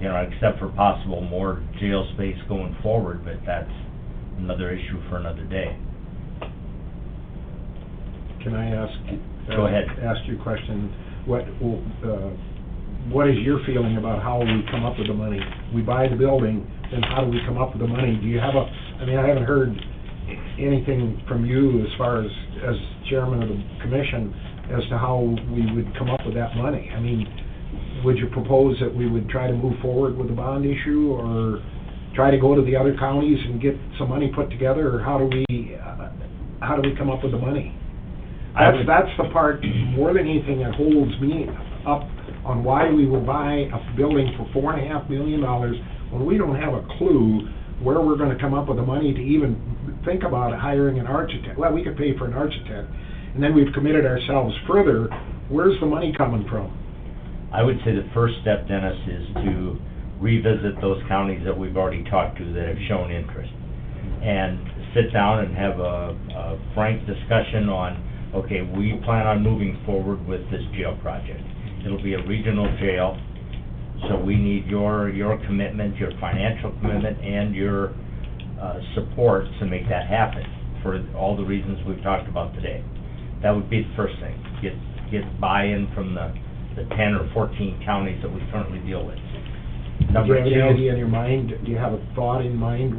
except for possible more jail space going forward, but that's another issue for another day. Can I ask? Go ahead. Ask you a question. What is your feeling about how we come up with the money? We buy the building, then how do we come up with the money? Do you have I haven't heard anything from you as far as chairman of the commission as to how we would come up with that money. I mean, would you propose that we would try to move forward with a bond issue, or try to go to the other counties and get some money put together, or how do we come up with the money? That's the part, more than anything, that holds me up on why we would buy a building for $4.5 million when we don't have a clue where we're gonna come up with the money to even think about hiring an architect. Well, we could pay for an architect, and then we've committed ourselves further. Where's the money coming from? I would say the first step, Dennis, is to revisit those counties that we've already talked to that have shown interest, and sit down and have a frank discussion on, okay, we plan on moving forward with this jail project. It'll be a regional jail, so we need your commitment, your financial commitment, and your support to make that happen, for all the reasons we've talked about today. That would be the first thing, get buy-in from the 10 or 14 counties that we currently deal with. Do you Number have any two, idea in your mind, do you have a thought in mind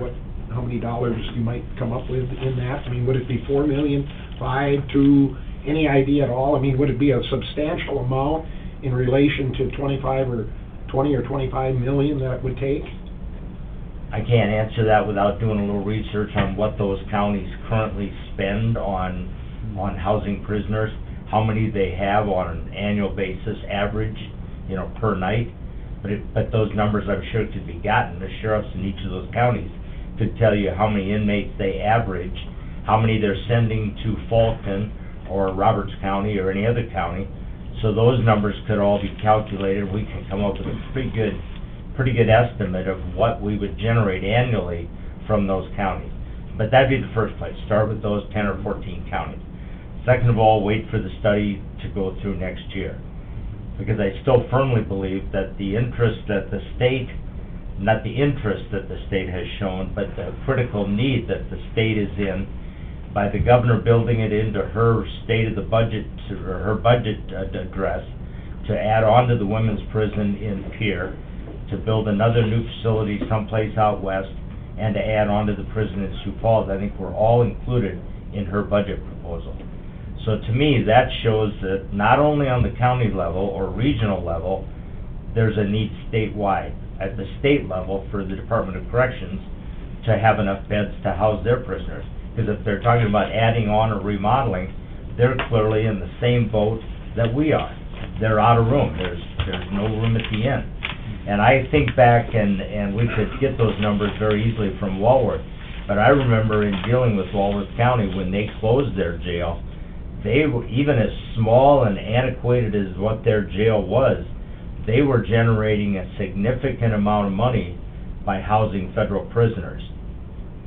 how many dollars you might come up with in that? I mean, would it be 4 million, 5, 2, any idea at all? I mean, would it be a substantial amount in relation to 20 or 25 million that it would take? I can't answer that without doing a little research on what those counties currently spend on housing prisoners, how many they have on an annual basis, average, per night. But those numbers I'm sure could be gotten. The sheriffs in each of those counties could tell you how many inmates they average, how many they're sending to Fulton or Roberts County or any other county. So those numbers could all be calculated. We can come up with a pretty good estimate of what we would generate annually from those counties. But that'd be the first place. Start with those 10 or 14 counties. Second of all, wait for the study to go through next year. Because I still firmly believe that the interest that the state, not the interest that the state has shown, but the critical need that the state is in, by the governor building it into her state of the budget, or her budget address, to add on to the women's prison in Pierre, to build another new facility someplace out west, and to add on to the prison in Sioux Falls. I think we're all included in her budget proposal. So to me, that shows that not only on the county level or regional level, there's a need statewide, at the state level for the Department of Corrections to have enough beds to house their prisoners. Because if they're talking about adding on or remodeling, they're clearly in the same boat that we are. They're out of room. There's no room at the inn. And I think back, and we could get those numbers very easily from Walworth, but I remember in dealing with Walworth County, when they closed their jail, they were, even as small and antiquated as what their jail was, they were generating a significant amount of money by housing federal prisoners.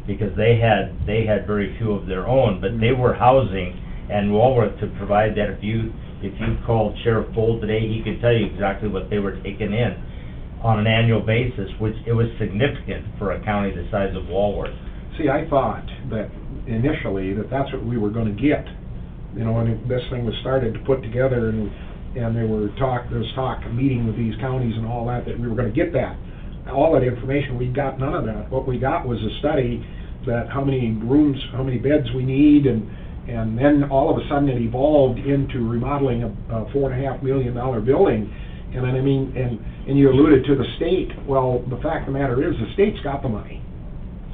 Because they had very few of their own, but they were housing, and Walworth could provide that. If you called Sheriff Bold today, he could tell you exactly what they were taking in on an annual basis, which it was significant for a county the size of Walworth. See, I thought that initially that's what we were gonna get. You know, when this thing was started to put together, and there was talk, a meeting with these counties and all that we were gonna get that. All that information, we got none of that. What we got was a study that how many rooms, how many beds we need, and then all of a sudden it evolved into remodeling a $4.5 million building. And then, I mean, and you alluded to the state. Well, the fact of the matter is, the state's got the money.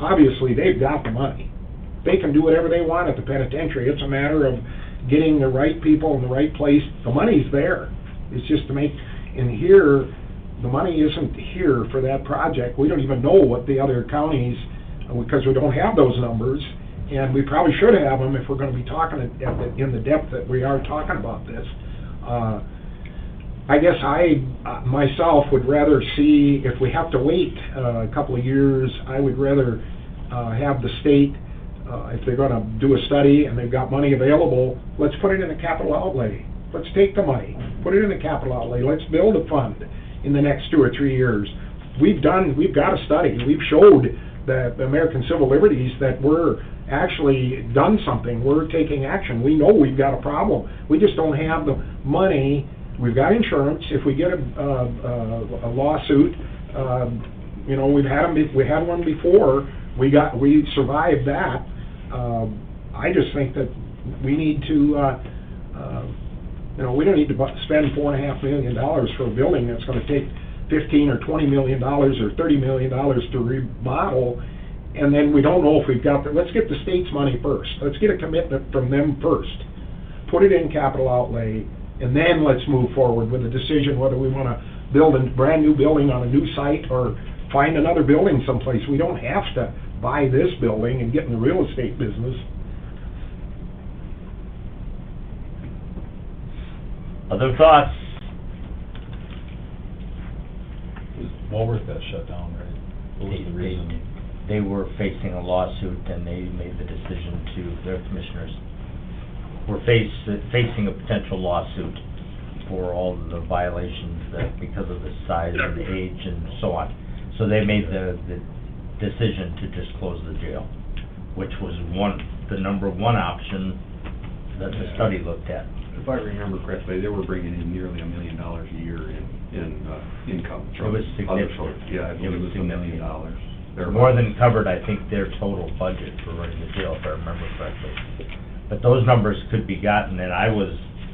Obviously, they've got the money. They can do whatever they want at the penitentiary. It's a matter of getting the right people in the right place. The money's there. It's just to make, and here, the money isn't here for that project. We don't even know what the other counties, because we don't have those numbers, and we probably should have them if we're going to be talking in the depth that we are talking about this. I guess I myself would rather see, if we have to wait a couple of years, I would rather have the state, if they're going to do a study and they've got money available, let's put it in a capital outlay. Let's take the money, put it in a capital outlay. Let's build a fund in the next 2 or 3 years. We've got a study. We've showed the American Civil Liberties that we're actually done something. We're taking action. We know we've got a problem. We just don't have the money. We've got insurance. If we get a lawsuit, you know, we had one before. We survived that. I just think that we need to, you know, we don't need to spend $4.5 million for a building that's going to take $15 or $20 million or $30 million to remodel, and then we don't know if we've got let's get the state's money first. Let's get a commitment from them first. Put it in capital outlay, and then let's move forward with a decision whether we want to build a brand new building on a new site or find another building someplace. We don't have to buy this building and get in the real estate business. Other thoughts? Walworth got shut down, right? What was the reason? They were facing a lawsuit, and they made the decision to, their commissioners were facing a potential lawsuit for all of the violations that, because of the size and the age and so on. So they made the decision to just close the jail, which was the number one option that the study looked at. If I remember correctly, they were bringing in nearly $1 million a year in income. It was significant. Yeah, I believe it was $1 million. More than covered, I think, their total budget for running the jail, if I remember correctly. But those numbers could be gotten, and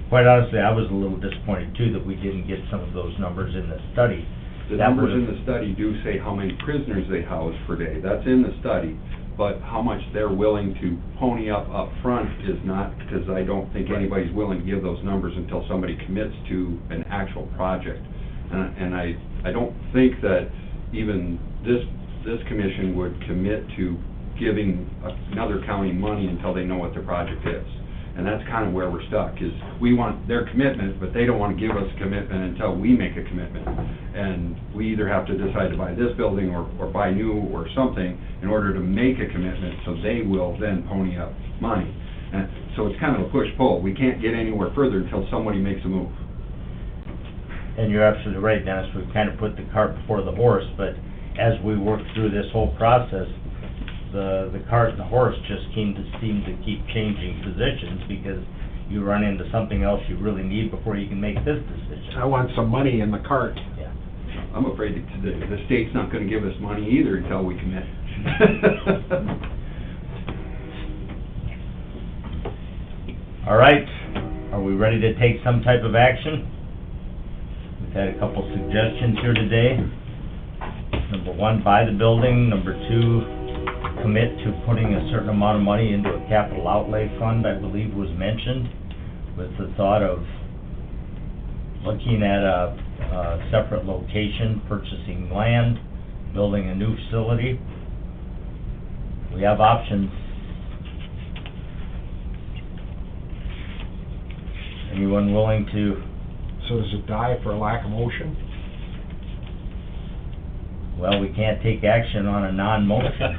quite honestly, I was a little disappointed too that we didn't get some of those numbers in the study. The numbers in the study do say how many prisoners they house per day. That's in the study. But how much they're willing to pony up front is not, because I don't think anybody's willing to give those numbers until somebody commits to an actual project. And I I don't think that even this commission would commit to giving another county money until they know what their project is. And that's kind of where we're stuck, is we want their commitment, but they don't want to give us a commitment until we make a commitment. And we either have to decide to buy this building or buy new or something in order to make a commitment, so they will then pony up money. And so it's kind of a push-pull. We can't get anywhere further until somebody makes a move. And you're absolutely right, Dennis, we've kind of put the cart before the horse, but as we work through this whole process, the cart and the horse just seem to keep changing positions, because you run into something else you really need before you can make this decision. I want some money in the cart. Yeah. I'm afraid that the state's not going to give us money either until we commit. All right, are we ready to take some type of action? We've had a couple suggestions here today. Number one, buy the building. Number two, commit to putting a certain amount of money into a capital outlay fund, I believe was mentioned, with the thought of looking at a separate location, purchasing land, building a new facility. We have options. Anyone willing to? So does it die for a lack of motion? Well, we can't take action on a non-motion.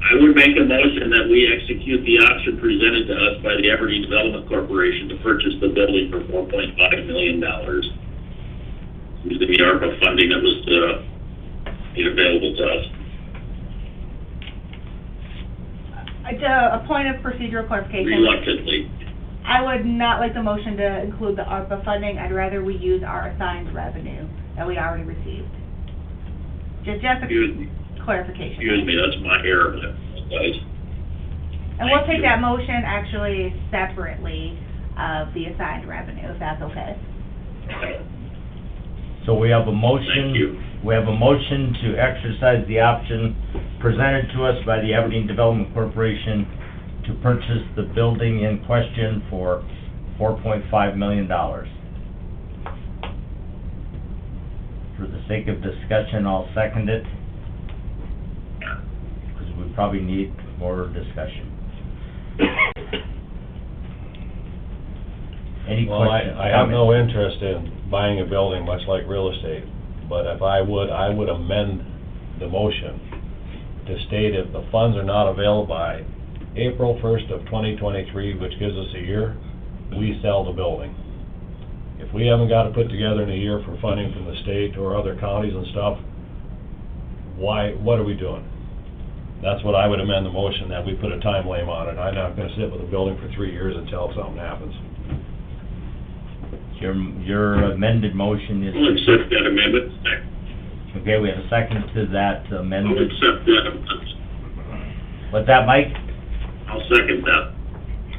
I would make a motion that we execute the option presented to us by the Aberdeen Development Corporation to purchase the building for $4.5 million. Using the ARPA funding that was made available to us. A point of procedural clarification. Reluctantly. I would not like the motion to include the ARPA funding. I'd rather we use our assigned revenue that we already received. Just Excuse me. a clarification. Excuse me, that's my error, guys. And we'll Thank take you. that motion actually separately of the assigned revenue, if that's okay. So we have a motion. Thank you. We have a motion to exercise the option presented to us by the Aberdeen Development Corporation to purchase the building in question for $4.5 million. For the sake of discussion, I'll second it, because we probably need more discussion. Any Well, questions? I have no comments? interest in buying a building, much like real estate, but if I would amend the motion to state if the funds are not available by April 1st of 2023, which gives us a year, we sell the building. If we haven't got it put together in a year for funding from the state or other counties and stuff, what are we doing? That's what I would amend the motion, that we put a time frame on it. I'm not gonna sit with a building for 3 years until something happens. Your amended motion is... I'll accept that amendment. Okay, we have a second to that I'll amendment. accept that amendment. What's that, Mike? I'll second that.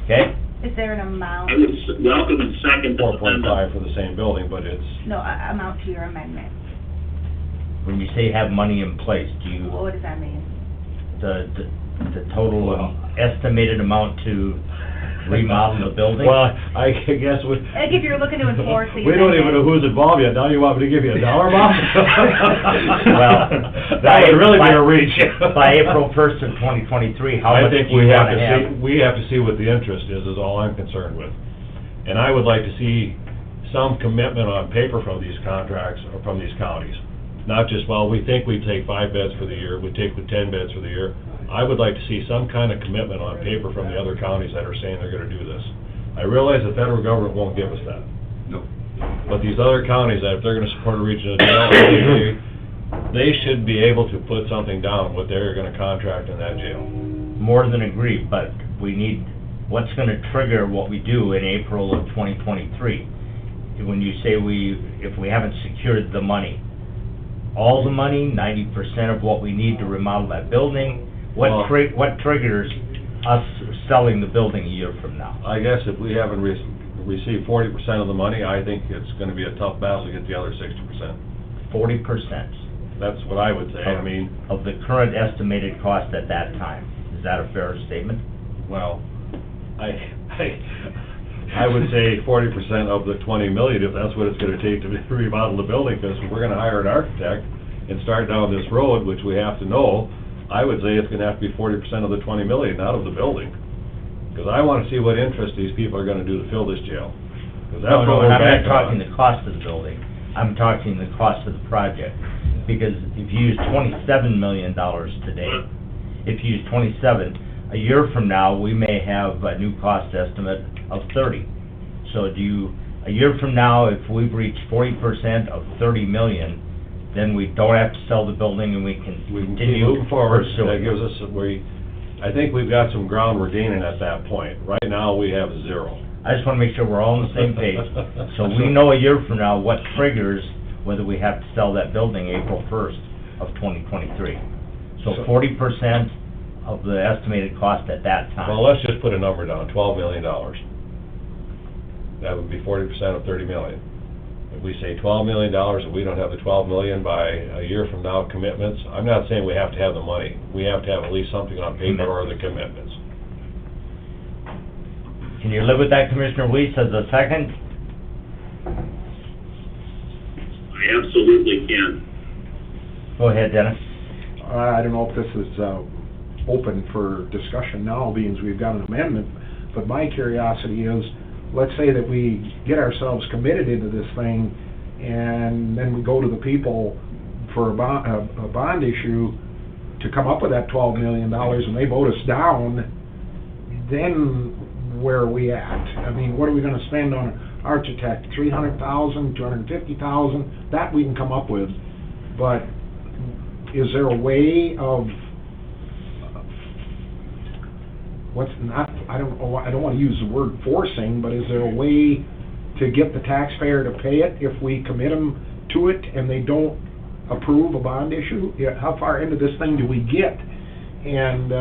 Okay? Is there an amount, I would welcome and second the 4.5 amendment. for the same building, but it's, no, amount to your amendment? When you say have money in place, do you, What does that mean? the total estimated amount to remodel the building? well, I guess we... Like if you're looking to enforce the We don't even know amendment. who's involved yet, now you want me to give you a dollar amount? Well, That would really be a reach. By April 1st of 2023, how I much do think you we have wanna to have? see, we have to see what the interest is all I'm concerned with. And I would like to see some commitment on paper from these contracts, or from these counties. Not just, well, we think we take 5 beds for the year, we take the 10 beds for the year. I would like to see some kind of commitment on paper from the other counties that are saying they're gonna do this. I realize the federal government won't give us that. No. But these other counties, that if they're gonna support a regional jail, they should be able to put something down, what they're gonna contract in that jail. More than agree, but we need, what's gonna trigger what we do in April of 2023? When you say if we haven't secured the money, all the money, 90% of what we need to remodel that building, Well- what triggers us selling the building a year from now? I guess if we haven't received 40% of the money, I think it's gonna be a tough battle to get the other 60%. 40% That's what I would say, I mean, of the current estimated cost at that time. Is that a fair statement? well, I would say 40% of the 20 million, if that's what it's gonna take to remodel the building, because we're gonna hire an architect and start down this road, which we have to know, I would say it's gonna have to be 40% of the 20 million, not of the building. Because I wanna see what interest these people are gonna do to fill this jail. 'Cause that's No, what we're I'm not banking on. talking the cost of the building, I'm talking the cost of the project. Because if you use $27 million today, if you use 27, a year from now, we may have a new cost estimate of 30. So a year from now, if we've reached 40% of 30 million, then we don't have to sell the building and we can We can keep continue moving forward, pursuing. that gives us, I think we've got some ground we're gaining at that point. Right now, we have 0. I just wanna make sure we're all on the same page, so we know a year from now what triggers whether we have to sell that building April 1st of 2023. So 40% of the estimated cost at that time. Well, let's just put a number down, $12 million. That would be 40% of 30 million. If we say $12 million, and we don't have the 12 million by a year from now commitments, I'm not saying we have to have the money. We have to have at least something on paper or the commitments. Can you live with that, Commissioner Weiss, as a second? I absolutely can. Go ahead, Dennis. I don't know if this is open for discussion now, being as we've got an amendment, but my curiosity is, let's say that we get ourselves committed into this thing, and then we go to the people for a bond issue to come up with that $12 million, and they vote us down, then where are we at? I mean, what are we gonna spend on an architect? $300,000, $250,000? That we can come up with, but is there a way of, I don't wanna use the word forcing, but is there a way to get the taxpayer to pay it if we commit them to it and they don't approve a bond issue? Yeah, how far into this thing do we get? And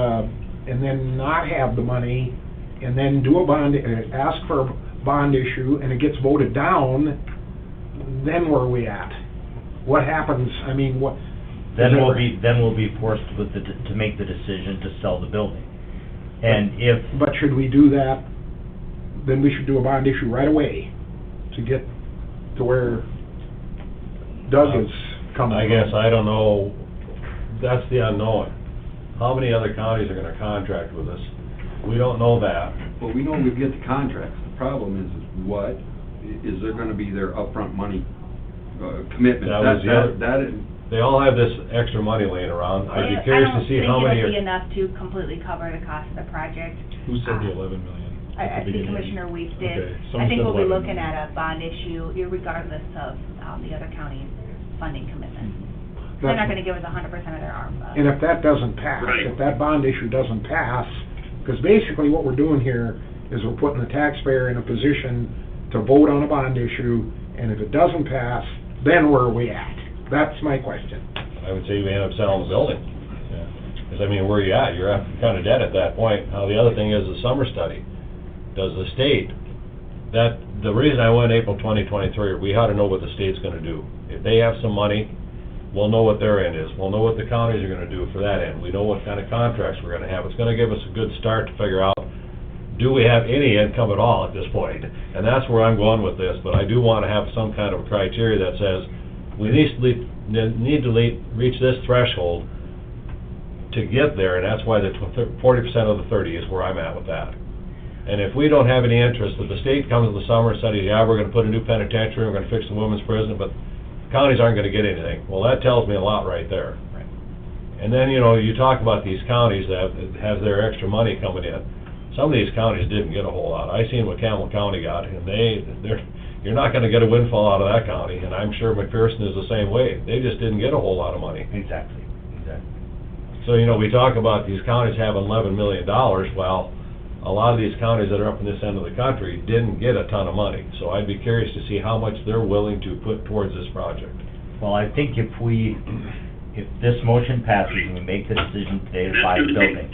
then not have the money, and then do a bond, ask for a bond issue, and it gets voted down, then where are we at? What happens, I mean, what? Then we'll be forced to make the decision to sell the building. And if, But should we do that, then we should do a bond issue right away to get to where Doug is coming from. I guess, I don't know, that's the unknown. How many other counties are gonna contract with us? We don't know that. Well, we know we get the contracts. The problem is what, is there gonna be their upfront money, commitment? That was the other- That is, They all have this extra money laying around. I'd be curious to see how many I don't think it'll be are... enough to completely cover the cost of the project. Who said the 11 million? I think Commissioner Weiss did. Okay, I someone think said we'll be 11 looking million. at a bond issue regardless of the other county's funding commitment. Mm-hmm. They're not gonna give us 100% of their ARPA. And if that doesn't pass, Right. if that bond issue doesn't pass, because basically what we're doing here is we're putting the taxpayer in a position to vote on a bond issue, and if it doesn't pass, then where are we at? That's my question. I would say we end up selling the building. Because, I mean, where are you at? You're kind of dead at that point. Now, the other thing is the summer study. Does the state, the reason I went April 2023, we ought to know what the state's gonna do. If they have some money, we'll know what their end is. We'll know what the counties are gonna do for that end. We know what kind of contracts we're gonna have. It's gonna give us a good start to figure out, do we have any income at all at this point? And that's where I'm going with this, but I do wanna have some kind of criteria that says, we need to reach this threshold to get there, and that's why the 40% of the 30 is where I'm at with that. And if we don't have any interest, if the state comes in the summer and says, yeah, we're gonna put a new penitentiary, we're gonna fix the women's prison, but counties aren't gonna get anything, well, that tells me a lot right there. Right. And then, you know, you talk about these counties that have their extra money coming in. Some of these counties didn't get a whole lot. I seen what Campbell County got, and you're not gonna get a windfall out of that county, and I'm sure McPherson is the same way. They just didn't get a whole lot of money. exactly. So, you know, we talk about these counties having $11 million, well, a lot of these counties that are up in this end of the country didn't get a ton of money. So I'd be curious to see how much they're willing to put towards this project. Well, I think if this motion passes and we make the decision today to buy the building,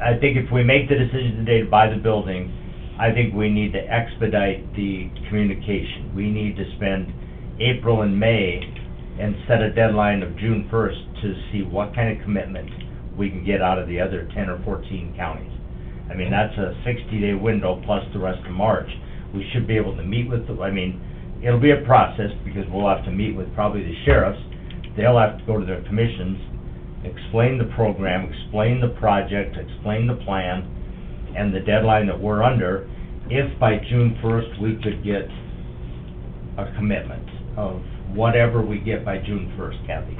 I think if we make the decision today to buy the building, I think we need to expedite the communication. We need to spend April and May and set a deadline of June 1st to see what kind of commitment we can get out of the other 10 or 14 counties. I mean, that's a 60-day window plus the rest of March. We should be able to meet with the, I mean, it'll be a process because we'll have to meet with probably the sheriffs. They'll have to go to their commissions, explain the program, explain the project, explain the plan, and the deadline that we're under. If by June 1st we could get a commitment of whatever we get by June 1st, Kathy,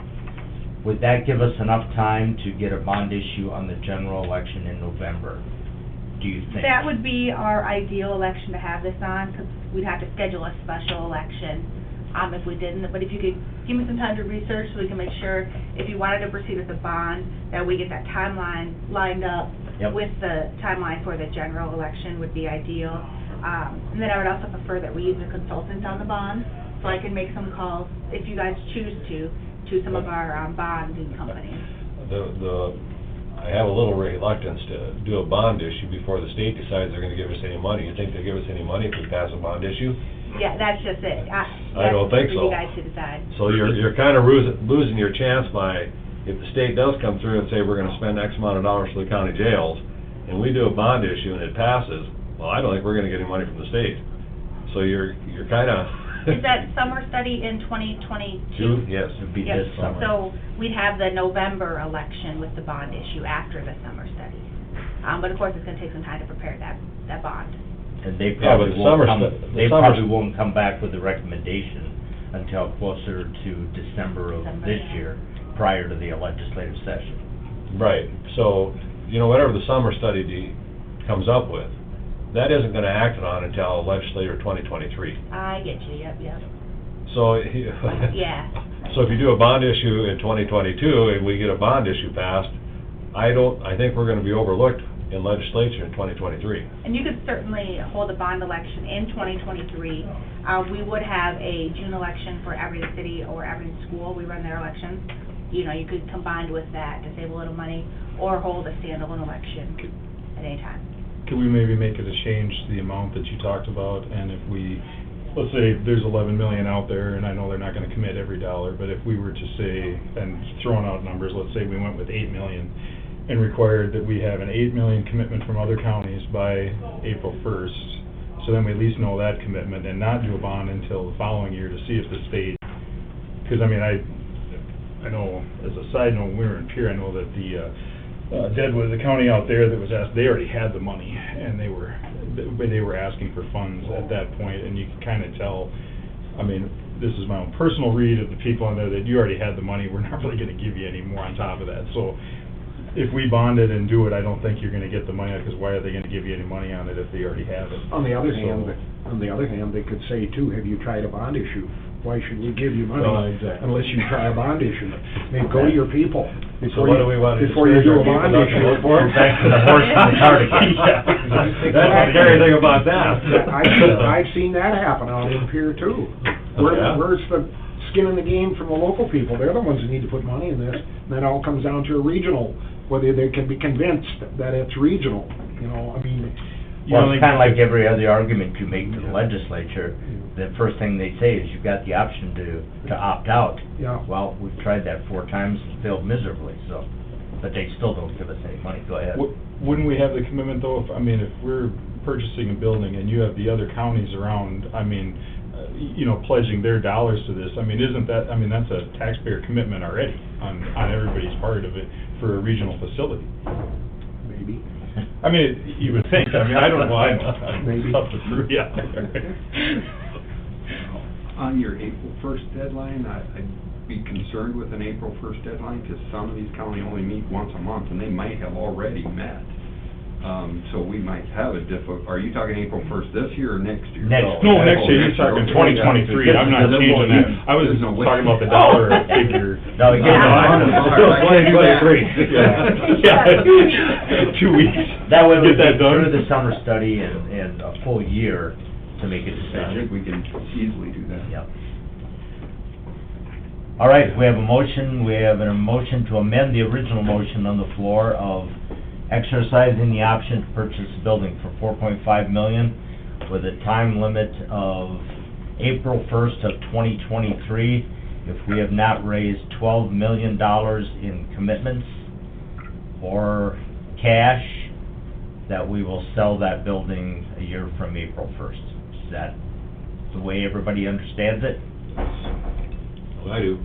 would that give us enough time to get a bond issue on the general election in November, do you think? That would be our ideal election to have this on, because we'd have to schedule a special election, if we didn't. But if you could give me some time to research, so we can make sure, if you wanted to proceed with the bond, that we get that timeline lined up Yep. with the timeline for the general election would be ideal. And then I would also prefer that we use a consultant on the bond, so I can make some calls, if you guys choose to some of our bonding companies. I have a little reluctance to do a bond issue before the state decides they're gonna give us any money. You think they'll give us any money if we pass a bond issue? Yeah, that's just it. I don't think That's so. for you guys to decide. So you're kind of losing your chance by, if the state does come through and say, we're gonna spend X amount of dollars for the county jails, and we do a bond issue and it passes, well, I don't think we're gonna get any money from the state. So you're kinda... Is that summer study in 2022? Yes. It'd be Yes, this summer. so we'd have the November election with the bond issue after the summer study. But of course, it's gonna take some time to prepare that bond. And they Yeah, but probably the summer won't come, stu- the they summer probably stu- won't come back with a recommendation until closer to December of December, this yeah. year, prior to the legislative session. Right, so, whatever the summer study comes up with, that isn't gonna act on until legislature 2023. I get you, yep. So, Yeah. so if you do a bond issue in 2022 and we get a bond issue passed, I think we're gonna be overlooked in legislature in 2023. And you could certainly hold a bond election in 2023. We would have a June election for every city or every school. We run their elections. You could combine with that to save a little money, or hold a standalone election at any time. Could we maybe make it a change the amount that you talked about, and if we, let's say there's 11 million out there, and I know they're not gonna commit every dollar, but if we were to say, and throwing out numbers, let's say we went with 8 million, and required that we have an 8 million commitment from other counties by April 1st, so then we at least know that commitment, and not do a bond until the following year to see if the state, because I know, as a side note, when we were in Pierre, I know that the Deadwood, the county out there that was asked, they already had the money, and they were asking for funds at that point, and you can kind of tell, this is my own personal read of the people in there, that you already had the money, we're not really gonna give you any more on top of that. So if we bond it and do it, I don't think you're gonna get the money, because why are they gonna give you any money on it if they already have it? On the other So- hand, they could say too, have you tried a bond issue? Why should we give you money Well, exactly. unless you try a bond issue? I mean, go to your people So what do we want to before you do a discourage our bond people not to issue. vote for? Back to the horse and the cart again. Yeah, that's the scary thing about that. I've seen that happen out in Pierre too. Yeah. Where's the skin in the game from the local people? They're the ones that need to put money in this. And then it all comes down to a regional, whether they can be convinced that it's regional, Well, it's kinda like every other argument you make to the legislature, the first thing they say is you've got the option to opt out. Yeah. Well, we've tried that 4 times and failed miserably, so, but they still don't give us any money, go ahead. Wouldn't we have the commitment though, if we're purchasing a building and you have the other counties around, pledging their dollars to this, isn't that, that's a taxpayer commitment already on everybody's part of it for a regional facility. maybe. You would think, I don't know, Maybe. Tough to prove, yeah. On your April 1st deadline, I'd be concerned with an April 1st deadline, because some of these counties only meet once a month, and they might have already met. So we might have are you talking April 1st this year or next year? Next. No, next year, you're talking 2023, I'm not changing that. I was There's no way. talking about the dollar figure. No, you get Yeah. 2 weeks. That way we Get that get through done. the summer study and a full year to make a I decision. think we can easily do that. Yep. All right, we have a motion to amend the original motion on the floor of exercising the option to purchase a building for $4.5 million with a time limit of April 1st of 2023 if we have not raised $12 million in commitments or cash that we will sell that building a year from April 1st. Is that the way everybody understands it? I do.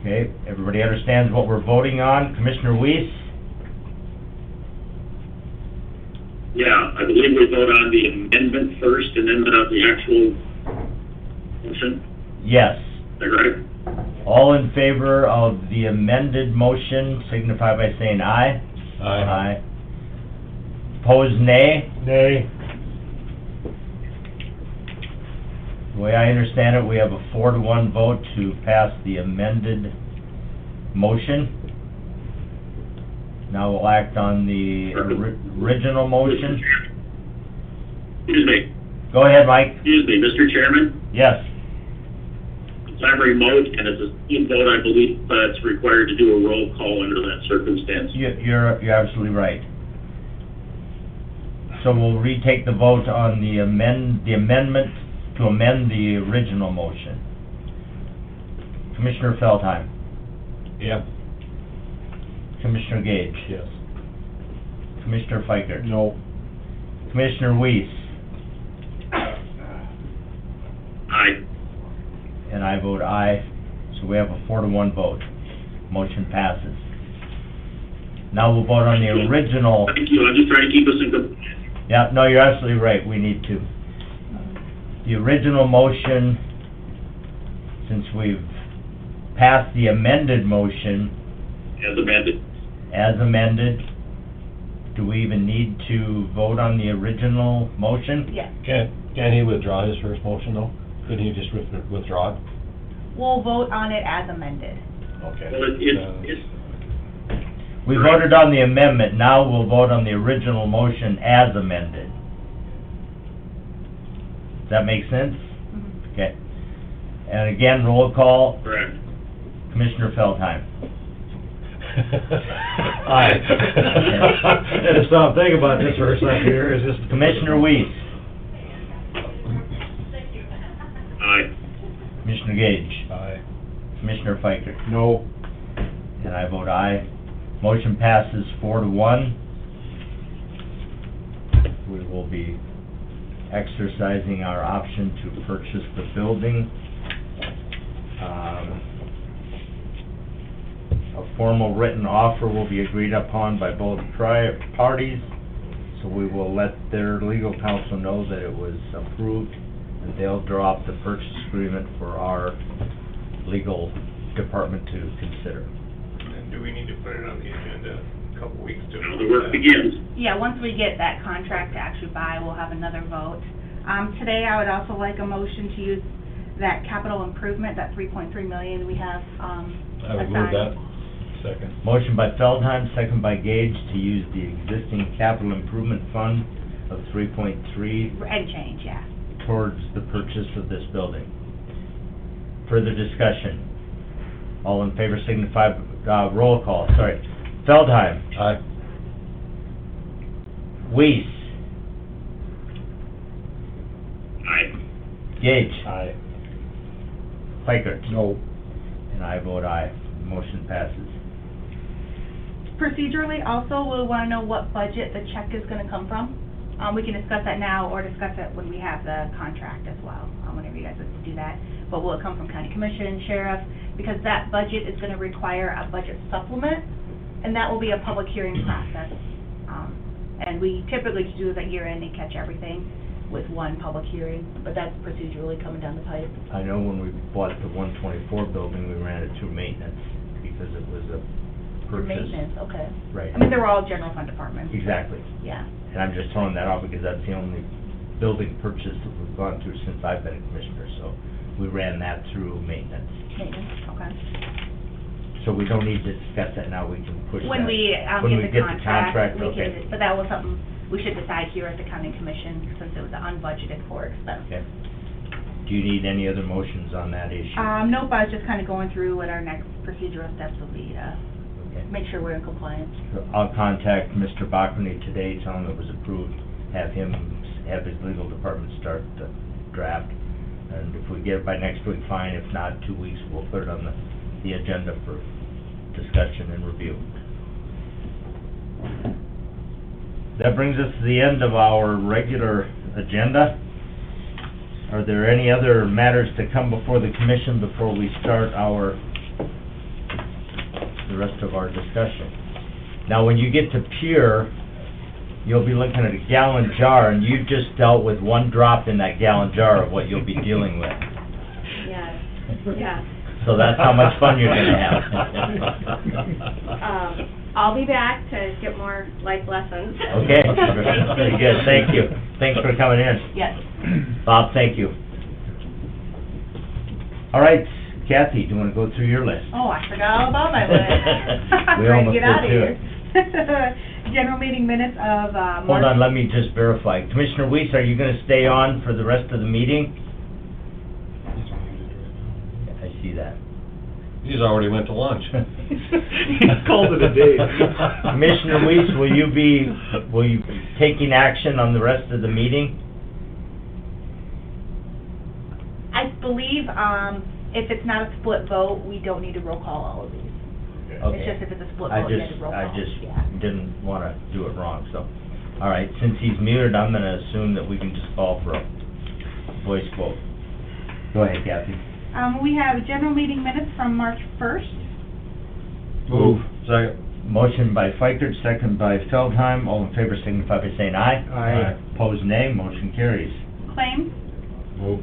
Okay, everybody understands what we're voting on? Commissioner Weiss? Yeah, I believe we vote on the amendment first and then the actual motion. Yes. Is that right? All in favor of the amended motion signify by saying aye. Aye. Opposed, nay? Nay. The way I understand it, we have a 4-to-1 vote to pass the amended motion. Now we'll act on the original motion. Excuse me, Go ahead, Mike. excuse me, Mr. Chairman. Yes. I'm remote, and it's a team vote, I believe, it's required to do a roll call under that circumstance. You're absolutely right. So we'll retake the vote on the amendment to amend the original motion. Commissioner Feldheim, Yeah. Commissioner Gage, Yes. Commissioner Fikert, No. Commissioner Weiss, Aye. and I vote aye, so we have a 4-to-1 vote. Motion passes. Now we'll vote on the original. Thank you, I'm just trying to keep us in compliance. Yeah, no, you're absolutely right, we need to. The original motion, since we've passed the amended motion As amended. as amended, do we even need to vote on the original motion? Yes. Can he withdraw his first motion, though? Couldn't he just withdraw it? We'll vote on it as amended. Okay. Well, it's, We voted on the amendment, now we'll vote on the original motion as amended. Does that make sense? Mhm. Okay. And again, roll call, correct. Commissioner Feldheim. Aye. And to stop thinking about this for a second here, is just... Commissioner Weiss, Aye. Commissioner Gage, Aye. Commissioner Fikert, No. and I vote aye. Motion passes 4-to-1. We will be exercising our option to purchase the building. A formal written offer will be agreed upon by both parties, so we will let their legal counsel know that it was approved, and they'll draw up the purchase agreement for our legal department to consider. And do we need to put it on the agenda a couple weeks to? Now the work begins. Yeah, once we get that contract to actually buy, we'll have another vote. Today, I would also like a motion to use that capital improvement, that 3.3 million we have, I would move that. assigned. Second. Motion by Feldheim, second by Gage, to use the existing capital improvement fund of 3.3 And change, yeah. towards the purchase of this building. Further discussion? All in favor signify, roll call, sorry. Feldheim, Aye. Weiss, Aye. Gage, Aye. Fikert, No. and I vote aye. Motion passes. Procedurally, also, we'll want to know what budget the check is going to come from. We can discuss that now or discuss it when we have the contract as well, whenever you guys want to do that. But will it come from county commission, sheriff? Because that budget is going to require a budget supplement, and that will be a public hearing process. And we typically do it at year end and catch everything with one public hearing, but that's procedurally coming down the pipe. I know when we bought the 124 building, we ran it through maintenance because it was a purchase. Maintenance, okay. Right. I mean, they're all general fund departments. Exactly. Yeah. And I'm just throwing that out because that's the only building purchase that we've gone through since I've been a commissioner, so we ran that through maintenance. Maintenance, okay. So we don't need to discuss that now, we can push that. When we When get we the contract, we okay. can, but that was something we should decide here at the county commission, since it was unbudgeted for expense. Okay. Do you need any other motions on that issue? Nope, I was just kind of going through what our next procedural steps will be to Okay. make sure we're in compliance. So I'll contact Mr. Bachman today, tell him it was approved, have his legal department start the draft. And if we get it by next week, fine, if not, 2 weeks, we'll put it on the agenda for discussion and review. that brings us to the end of our regular agenda. Are there any other matters to come before the commission before we start the rest of our discussion? Now, when you get to Pure, you'll be looking at a gallon jar, and you just dealt with one drop in that gallon jar of what you'll be dealing with. Yes, yes. So that's how much fun you're gonna have. I'll be back to get more life lessons. Okay, very good, thank you. Thanks for coming in. Yes. Bob, thank you. All right, Kathy, do you wanna go through your list? Oh, I forgot all about my list. We Trying to almost get out of did, here. General meeting minutes of, March. Hold on, let me just verify. Commissioner Weiss, are you gonna stay on for the rest of the meeting? I see that. He's already went to lunch. Called it a day. Commissioner Weiss, will you be taking action on the rest of the meeting? I believe, if it's not a split vote, we don't need to roll call all of these. It's Okay. just if it's a split I vote, you need to roll call. I just Yeah. didn't wanna do it wrong, so. All right, since he's muted, I'm gonna assume that we can just call for a voice vote. Go ahead, Kathy. We have general meeting minutes from March 1st. Move. Second. Motion by Fikert, second by Feldheim. All in favor signify by saying aye. Aye. Opposed, nay. Motion carries. Claims, Move.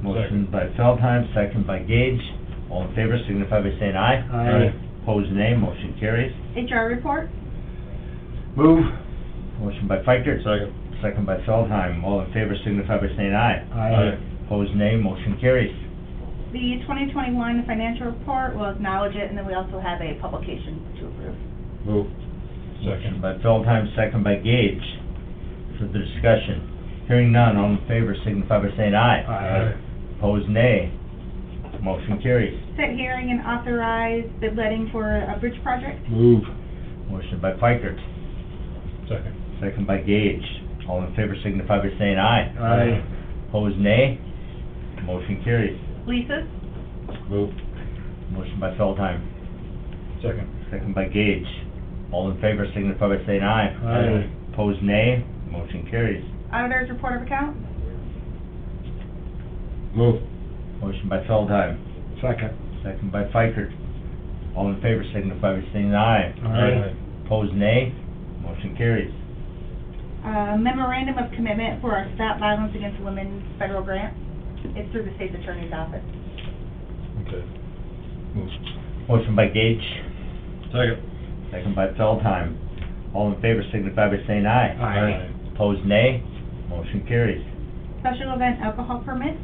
Motion by Feldheim, second by Gage. All in favor signify by saying aye. Aye. Opposed, nay. Motion carries. HR report, Move. Motion by Fikert. Second. Second by Feldheim. All in favor signify by saying aye. Aye. Opposed, nay. Motion carries. the 2021 financial report, we'll acknowledge it, and then we also have a publication to approve. Move. Motion by Feldheim, second by Gage. For the discussion. Hearing none, all in favor signify by saying aye. Aye. Opposed, nay. Motion carries. Set hearing and authorize bid letting for a bridge project. Move. Motion by Fikert, Second. second by Gage. All in favor signify by saying aye. Aye. Opposed, nay. Motion carries. Leases, Move. Motion by Feldheim, Second. second by Gage. All in favor signify by saying aye. Aye. Opposed, nay. Motion carries. auditor's report of accounts. Move. Motion by Feldheim, Second. second by Fikert. All in favor signify by saying aye. Aye. Opposed, nay. Motion carries. Memorandum of commitment for our Stop Violence Against Women federal grant. It's through the state's attorney's office. Okay. Move. Motion by Gage, Second. second by Feldheim. All in favor signify by saying aye. Aye. Opposed, nay. Motion carries. Special event alcohol permit.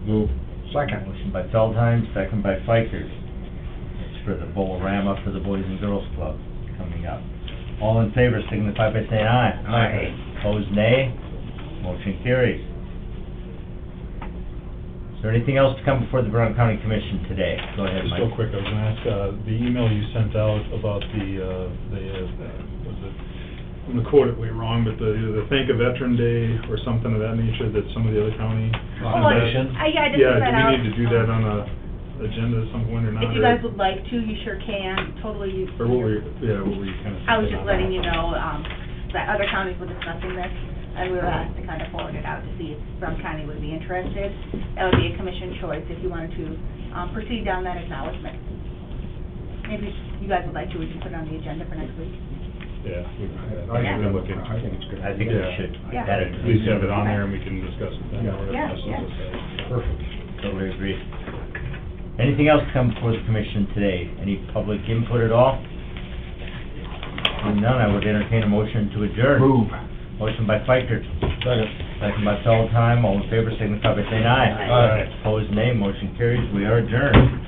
Move. Second. Motion by Feldheim, second by Fikert. It's for the Bowl-O-Rama for the Boys and Girls Club coming up. All in favor signify by saying aye. Aye. Opposed, nay. Motion carries. Is there anything else to come before the Brown County Commission today? Go ahead, Just Mike. real quick, I was gonna ask, the email you sent out about was it, I'm gonna quote it way wrong, but either the Thank a Veteran Day or something of that nature that some of the other county. Foundation? Yeah, I just put that out. Yeah, do we need to do that on a agenda at some point or not? If you guys would like to, you sure can, totally. Or what were, what were you kind of? I was just letting you know, that other counties were discussing this, and we were asked to kind of forward it out to see if Brown County would be interested. That would be a commission choice if you wanted to, proceed down that acknowledgement. Maybe if you guys would like to, we can put it on the agenda for next week. Yeah. I Yeah. can look into I think it's good. I think we Yeah. should Yeah. add it. At least have it on there and we can discuss it then. Yeah. or Yeah, that's yeah. what it says. Perfect. Totally agree. Anything else come before the commission today? Any public input at all? Seeing none, I would entertain a motion to adjourn. Move. Motion by Fikert, Second. second by Feldheim. All in favor signify by saying aye. Aye. Opposed, nay. Motion carries. We are adjourned.